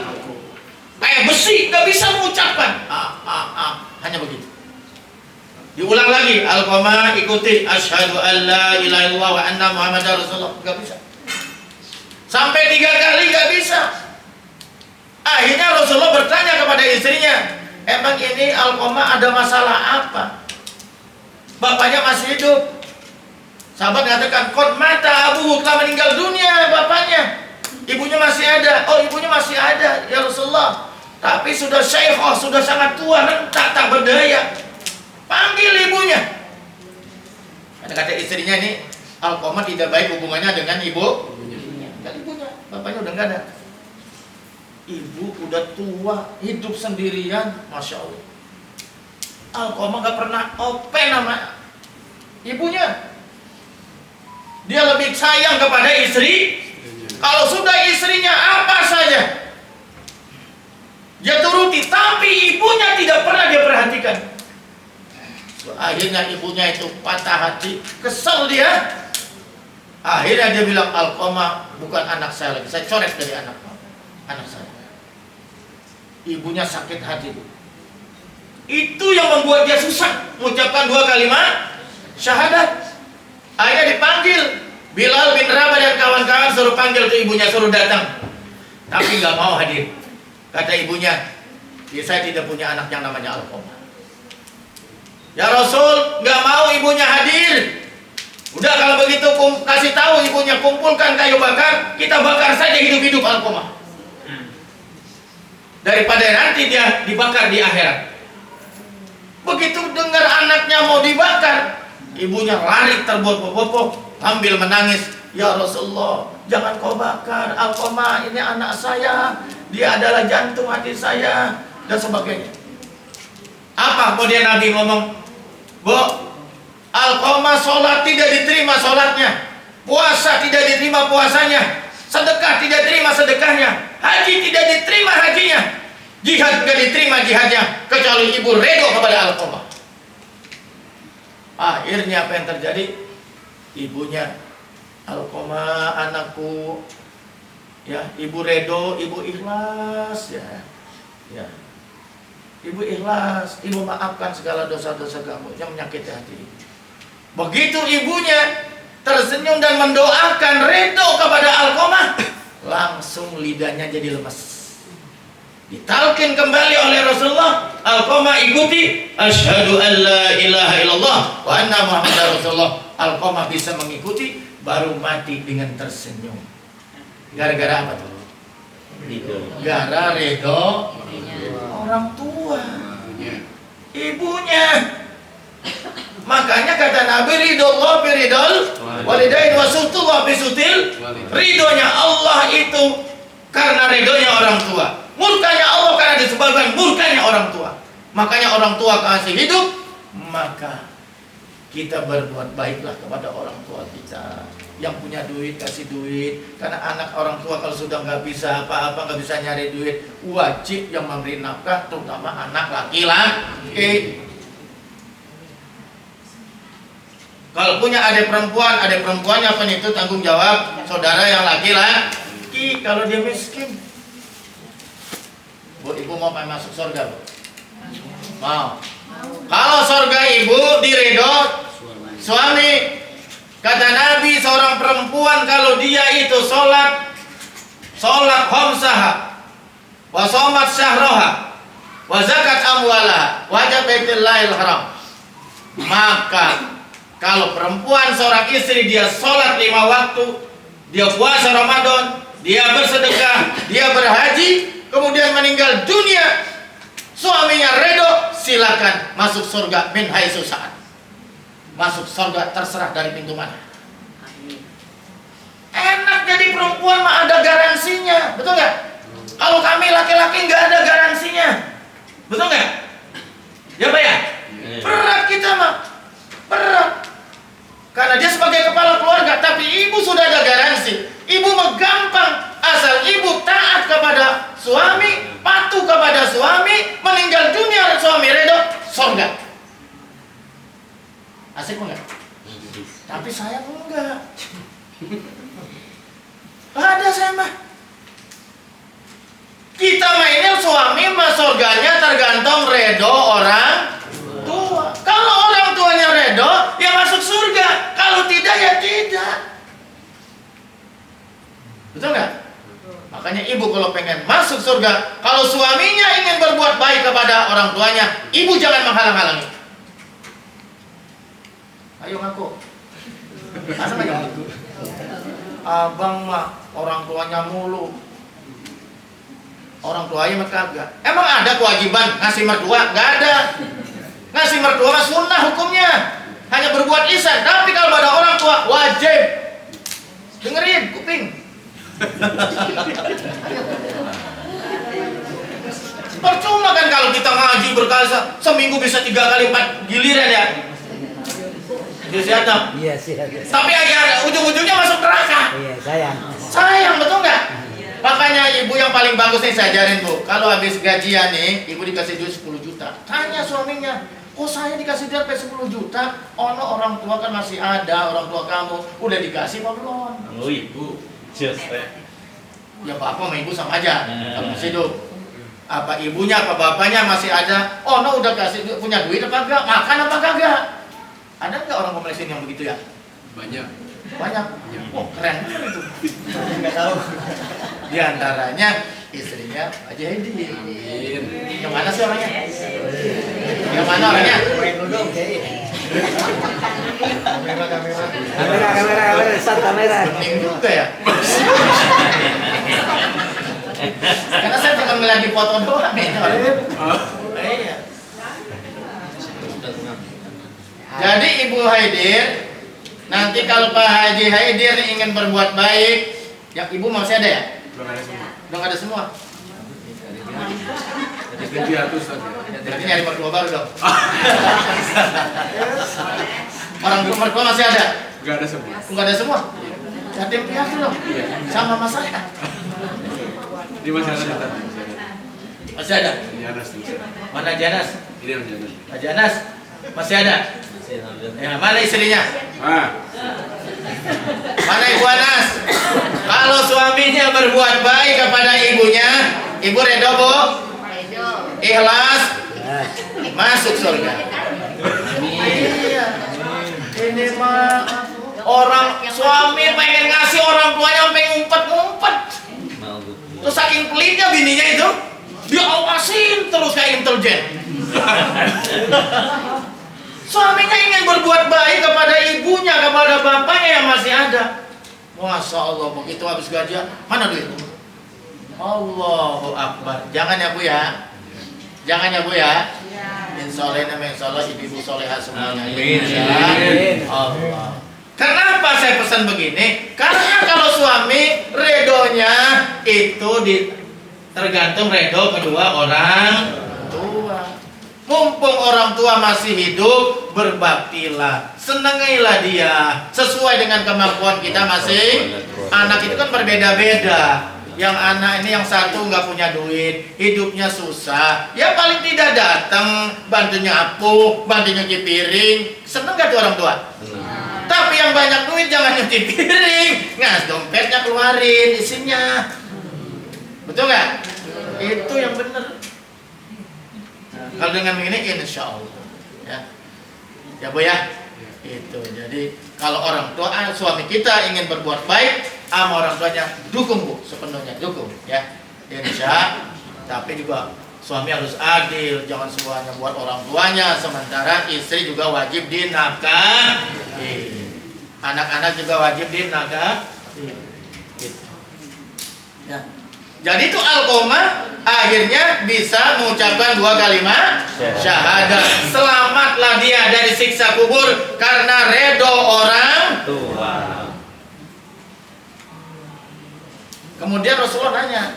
Kayak besi, gak bisa mengucapkan. Hanya begitu. Diulang lagi, Alqamah ikuti, asyhadu an la ilaha illallah wa anna Muhammadar Rasulullah. Gak bisa. Sampai 3 kali gak bisa. Akhirnya Rasulullah bertanya kepada istrinya, emang ini Alqamah ada masalah apa? Bapaknya masih hidup. Sahabat mengatakan, qad mata abuhu, telah meninggal dunia bapaknya. Ibunya masih ada. Oh, ibunya masih ada ya Rasulullah, tapi sudah syaikhah, sudah sangat tua, rentak, tak berdaya. Panggil ibunya. Kata istrinya nih, Alqamah tidak baik hubungannya dengan ibunya. Bapaknya udah gak ada. Ibu udah tua, hidup sendirian, Masya Allah. Alqamah gak pernah open sama ibunya. Dia lebih sayang kepada istri. Kalau sudah istrinya apa saja dia turuti, tapi ibunya tidak pernah dia perhatikan. Akhirnya ibunya itu patah hati, kesel dia. Akhirnya dia bilang, Alqamah bukan anak saya lagi, saya coret dari anak saya. Ibunya sakit hati. Itu yang membuat dia susah mengucapkan 2 kalimat syahadat. Akhirnya dipanggil Bilal bin Rabah dan kawan-kawan, suruh panggil ke ibunya, suruh datang. Tapi nggak mau hadir. Kata ibunya, ya saya tidak punya anak yang namanya Alqamah. Ya Rasul, nggak mau ibunya hadir. Udah kalau begitu kasih tahu ibunya, kumpulkan kayu bakar, kita bakar saja hidup-hidup Alqamah. Daripada nanti dia dibakar di akhirat. Begitu dengar anaknya mau dibakar, ibunya lari terbopok-bopok, sambil menangis, ya Rasulullah, jangan kau bakar Alqamah, ini anak saya, dia adalah jantung hati saya, dan sebagainya. Apa kemudian Nabi ngomong? Bu, Alqamah sholat tidak diterima sholatnya, puasa tidak diterima puasanya, sedekah tidak diterima sedekahnya, haji tidak diterima hajinya, jihad tidak diterima jihadnya, kecuali ibu redo kepada Alqamah. Akhirnya apa yang terjadi? Ibunya, Alqamah anakku, ya, ibu redo, ibu ikhlas, ya, ibu ikhlas, ibu maafkan segala dosa-dosa kamu yang menyakiti hati. Begitu ibunya tersenyum dan mendoakan redo kepada Alqamah, langsung lidahnya jadi lemas. Ditalkin kembali oleh Rasulullah, Al-qoma ikuti asyhadu an la ilaha illallah wa anna muhammadar rasulullah. Al-qoma bisa mengikuti, baru mati dengan tersenyum. Gara-gara apa tuh? Gara ridho orang tua, ibunya. Makanya kata Nabi, ridho biridol walidain wasutullah bisutil. Ridhonya Allah itu karena ridhonya orang tua, murkanya Allah karena disebabkan murkanya orang tua. Makanya orang tua kasih hidup, maka kita berbuat baiklah kepada orang tua kita. Yang punya duit kasih duit, karena anak orang tua kalau sudah nggak bisa apa-apa, nggak bisa nyari duit, wajib yang memberi nafkah, terutama anak laki-laki. Kalau punya adik perempuannya apa itu tanggung jawab saudara yang laki-laki. Kalau dia miskin, Bu, ibu mau masuk surga, Bu? Mau. Kalau surga ibu diridho suami. Kata Nabi, seorang perempuan kalau dia itu sholat khamsaha wa shomat syahroha wa zakat amwalaha wajib baitillahil haram. Maka kalau perempuan seorang istri dia sholat 5 waktu, dia puasa Ramadan, dia bersedekah, dia berhaji, kemudian meninggal dunia, suaminya redo, silakan masuk surga min haitsu sa'at. Masuk surga terserah dari pintu mana. Enak jadi perempuan mah, ada garansinya, betul nggak? Kalau kami laki-laki nggak ada garansinya, betul nggak? Ya Pak ya? Berat kita mah, berat. Karena dia sebagai kepala keluarga, tapi ibu sudah ada garansi. Ibu mah gampang, asal ibu taat kepada suami, patuh kepada suami, meninggal dunia suami redo, surga. Asik enggak? Tapi saya enggak. Ada saya mah. Kita mainnya suami mah surganya tergantung redo orang tua. Kalau orang tuanya redo, ya masuk surga. Kalau tidak, ya tidak. Betul nggak? Makanya ibu kalau pengen masuk surga, kalau suaminya ingin berbuat baik kepada orang tuanya, ibu jangan menghalang-halangi. Ayo ngaku. Masa ngaku? Abang mah orang tuanya mulu. Orang tuanya mah kagak. Emang ada kewajiban ngasih mertua? Nggak ada. Ngasih mertua mah sunnah hukumnya. Hanya berbuat ihsan. Tapi kalau pada orang tua wajib. Dengerin kuping. Percuma kan kalau kita ngaji berkali seminggu bisa 3 kali 4 giliran ya. Iya sih. Tapi akhirnya ujung-ujungnya masuk neraka. Iya, sayang. Sayang, betul nggak? Makanya ibu yang paling bagus nih saya ajarin, Bu. Kalau habis gajian nih, ibu dikasih duit 10 juta. Tanya suaminya, kok saya dikasih duit sampai 10 juta? Oh, no, orang tua kan masih ada, orang tua kamu. Udah dikasih apa belum? Oh ibu, just Ya bapak sama ibu sama aja, kalau masih hidup. Apa ibunya, apa bapaknya masih ada? Oh, no, udah kasih duit, punya duit apa enggak? Makan apa kagak? Ada nggak orang komunis ini yang begitu ya? Banyak. Oh, keren itu. Enggak tahu. Di antaranya istrinya Haji Hedi. Amin. Yang mana sih orangnya? Yang mana orangnya? Main dulu dong, kamera, start kamera. Bening juga ya. Karena saya cuma ngeliat di foto doang ini orangnya. Iya. Jadi Ibu Haidir, nanti kalau Pak Haji Haidir ingin berbuat baik, yang Ibu masih ada ya? Belum ada semua. Jadi atus saja. Berarti nyari mertua baru dong. Orang mertua masih ada? Enggak ada semua. Enggak ada semua. Yatim piatu dong. Sama Mas saya. Ini masih ada tadi. Masih ada. Janas tuh. Mana Janas? Ini yang janas. Pak Janas masih ada. Ya, mana istrinya? Mana Ibu Anas? Kalau suaminya berbuat baik kepada ibunya, ibu redo, Bu? Ikhlas? Masuk surga. Iya. Ini mah orang suami pengen ngasih orang tuanya sampai ngumpet-ngumpet. Terus saking pelitnya bininya itu, dia awasin terus kayak intelijen. Suaminya ingin berbuat baik kepada ibunya, kepada bapaknya yang masih ada. Masya Allah, begitu habis gajian, mana duit? Allahu Akbar. Jangan ya Bu ya. Jangan ya Bu ya. Insya Allah ibu-ibu soleha semuanya. Amin. Allah. Kenapa saya pesan begini? Karena kalau suami redonya itu tergantung redo kedua orang tua. Mumpung orang tua masih hidup, berbaktilah, senangilah dia sesuai dengan kemampuan kita masing. Anak itu kan berbeda-beda. Yang anak ini yang satu nggak punya duit, hidupnya susah, ya paling tidak datang bantunya nyapu, bantu nyuci piring. Seneng gak tuh orang tua? Tapi yang banyak duit jangan nyuci piring, ngas dompetnya keluarin isinya. Betul nggak? Itu yang benar. Nah, kalau dengan begini, insya Allah, ya Bu ya. Itu jadi kalau orang tua suami kita ingin berbuat baik sama orang tuanya, dukung Bu, sepenuhnya dukung ya. Insya. Tapi juga suami harus adil, jangan semuanya buat orang tuanya, sementara istri juga wajib dinafkahi. Anak-anak juga wajib dinafkahi. Gitu. Ya. Jadi itu Alqamah akhirnya bisa mengucapkan 2 kalimat syahadat. Selamatlah dia dari siksa kubur karena redo orang tua. Kemudian Rasulullah nanya,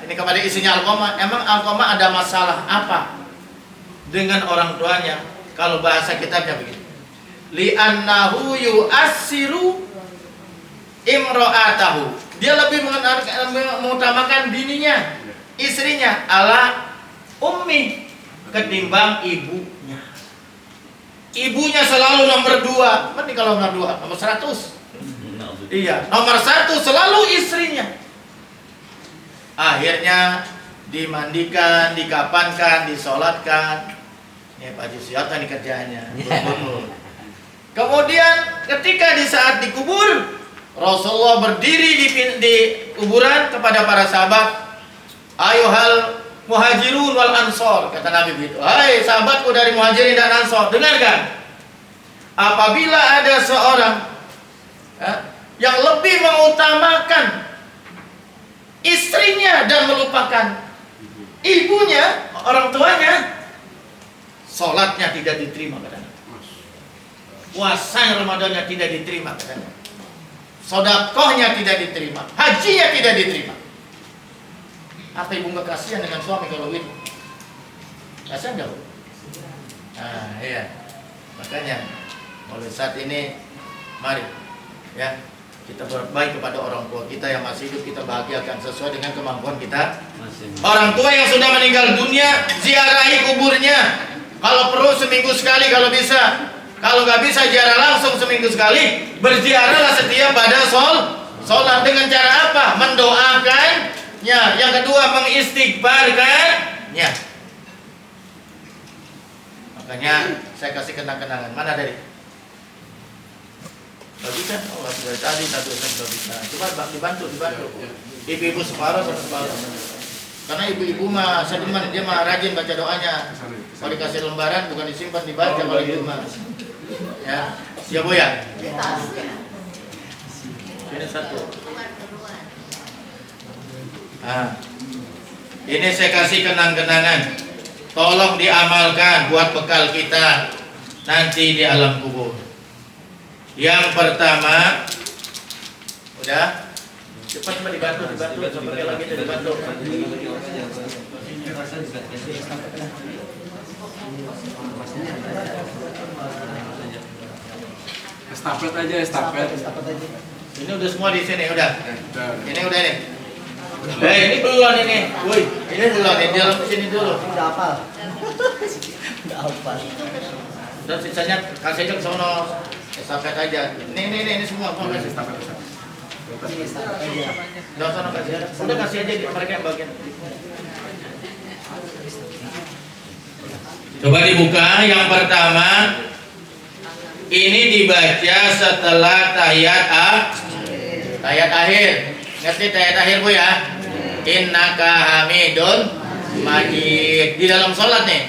ini kepada istrinya Alqamah, emang Alqamah ada masalah apa dengan orang tuanya? Kalau bahasa kitabnya begini, li'annahu yu'assiru imro'atahu. Dia lebih mengutamakan bininya, istrinya, ala ummi ketimbang ibunya. Ibunya selalu nomor 2. Berarti kalau nomor 2, nomor 100. Iya, nomor 1 selalu istrinya. Akhirnya dimandikan, dikapankan, disolatkan. Ini Pak Jusiata nih kerjaannya. Kemudian ketika di saat dikubur, Rasulullah berdiri di kuburan kepada para sahabat. Ayuhal muhajirun wal ansor, kata Nabi begitu. Hai sahabatku dari muhajirin dan ansor, dengarkan. Apabila ada seorang yang lebih mengutamakan istrinya dan melupakan ibunya, orang tuanya, sholatnya tidak diterima katanya. Puasa Ramadannya tidak diterima katanya. Sedekahnya tidak diterima, hajinya tidak diterima. Apa ibu nggak kasihan dengan suami kalau gitu? Kasihan nggak Bu? Nah, iya. Makanya mulai saat ini, mari ya kita berbaik kepada orang tua kita yang masih hidup, kita bahagiakan sesuai dengan kemampuan kita. Orang tua yang sudah meninggal dunia, ziarahi kuburnya. Kalau perlu seminggu sekali kalau bisa. Kalau nggak bisa ziarah langsung seminggu sekali, berziarahlah setiap pada sholat. Dengan cara apa? Mendoakannya. Yang kedua, mengistighfarkannya. Makanya saya kasih kenang-kenangan. Mana dari? Gak bisa. Oh, dari tadi satu gak bisa. Coba dibantu. Ibu-ibu separuh. Karena ibu-ibu mah seniman, dia mah rajin baca doanya. Kalau dikasih lembaran bukan disimpan, dibaca kalau ibu mah. Ya, siap Bu ya? Ini satu. Nah, ini saya kasih kenang-kenangan. Tolong diamalkan buat bekal kita nanti di alam kubur. Yang pertama, udah cepat dibantu sampai lagi dibantu. Estafet aja. Ini udah semua di sini udah. Ini udah nih. Ini belum ini. Woi, ini belum nih. Di dalam sini dulu. Udah hafal. Udah hafal. Dan sisanya kasih aja ke sono. Estafet aja. Ini semua kasih estafet. Ini start aja. Udah sono kasih aja. Udah kasih aja mereka yang bagian. Coba dibuka yang pertama. Ini dibaca setelah tahiyat akhir. Ngerti tahiyat akhir Bu ya? Innaka hamidun Majid. Di dalam sholat nih,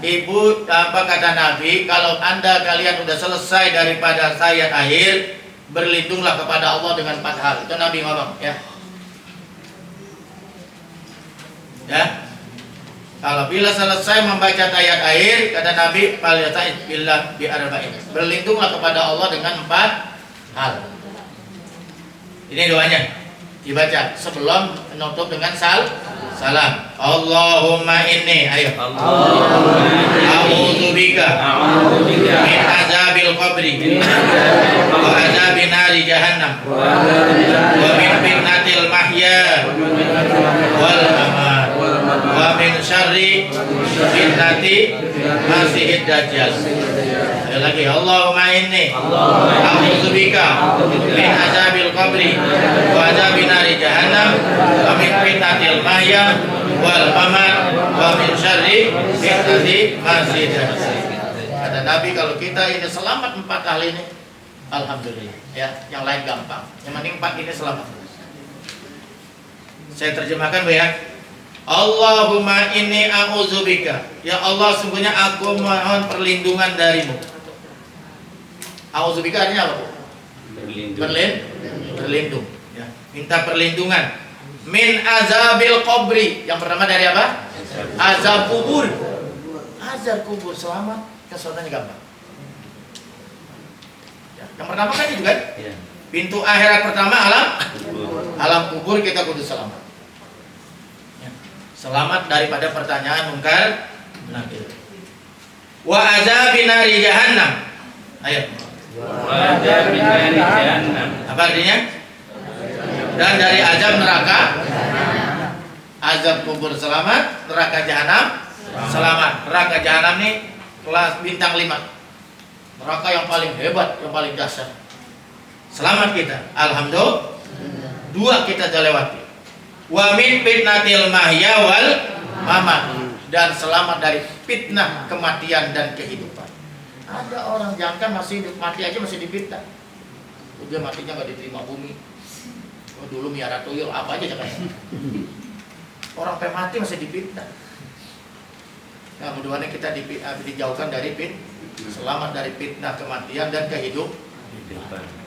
Ibu, apa kata Nabi, kalau kalian udah selesai daripada ayat akhir, berlindunglah kepada Allah dengan 4 hal. Itu Nabi ngomong, ya. Ya. Kalau bila selesai membaca ayat akhir, kata Nabi, falyasta'idz billah bi arba'in. Berlindunglah kepada Allah dengan 4 hal. Ini doanya. Dibaca sebelum menutup dengan salam. Allahumma inni, ayo. A'udzubika min azabil qabri wa azabin nari jahannam wa min fitnatil mahya wal mamat wa min syarri fitnati masihid dajjal. Sekali lagi, Allahumma inni a'udzubika min azabil qabri wa azabin nari jahannam wa min fitnatil mahya wal mamat wa min syarri fitnati masihid dajjal. Kata Nabi, kalau kita ini selamat 4 hal ini, alhamdulillah, ya. Yang lain gampang. Yang penting 4 ini selamat. Saya terjemahkan, Bu, ya. Allahumma inni a'udzubika, ya Allah, sungguhnya aku mohon perlindungan darimu. A'udzubika artinya apa, Bu? Berlindung, ya. Minta perlindungan. Min azabil qabri, yang pertama dari apa? Azab kubur. Azab kubur, selamat, keselamatan gampang. Ya, yang pertama kan itu kan? Pintu akhirat pertama alam kubur, kita kudu selamat. Selamat daripada pertanyaan mungkar nakir. Wa azabin nari jahannam. Ayo. Wa azabin nari jahannam. Apa artinya? Dan dari azab neraka. Azab kubur selamat, neraka jahanam selamat. Neraka jahanam nih kelas bintang 5. Neraka yang paling hebat, yang paling dahsyat. Selamat kita. Alhamdulillah. 2 kita sudah lewati. Wa min fitnatil mahya wal mamat, dan selamat dari fitnah kematian dan kehidupan. Ada orang jangan masih hidup, mati aja masih difitnah. Udah matinya nggak diterima bumi. Oh, dulu miara tuyul apa aja jangan. Orang mati masih difitnah. Nah, mudah-mudahan kita dijauhkan dari selamat dari fitnah kematian dan kehidupan.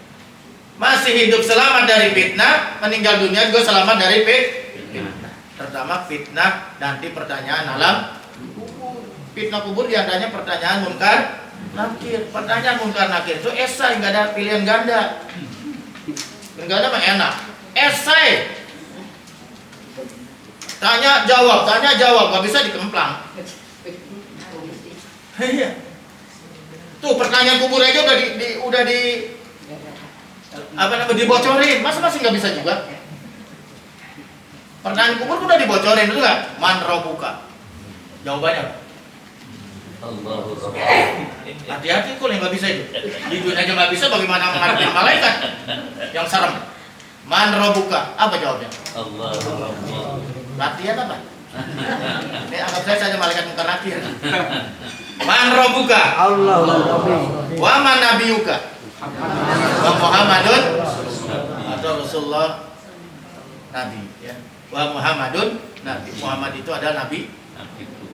Masih hidup selamat dari fitnah, meninggal dunia juga selamat dari fitnah. Pertama fitnah, nanti pertanyaan alam kubur. Fitnah kubur diantaranya pertanyaan munkar nakir. Pertanyaan munkar nakir itu esai, nggak ada pilihan ganda. Nggak ada mah enak. Esai. Tanya jawab, nggak bisa dikemplang. Iya. Tuh pertanyaan kubur aja udah di dibocorin, masa masih nggak bisa juga? Pertanyaan kubur udah dibocorin dulu nggak? Man rabbuka? Jawabannya Allahu Akbar. hati-hati kok yang nggak bisa itu. Di dunia aja nggak bisa, bagaimana menghadapi malaikat yang serem? Man rabbuka? Apa jawabnya? Allahu Akbar. Latihan apa? Ini anggap saya malaikat munkar nakir. Man rabbuka? Allahu Akbar. Wa man nabiyuka? Wa Muhammadun atau Rasulullah Nabi, ya. Wa Muhammadun Nabi. Muhammad itu adalah Nabi.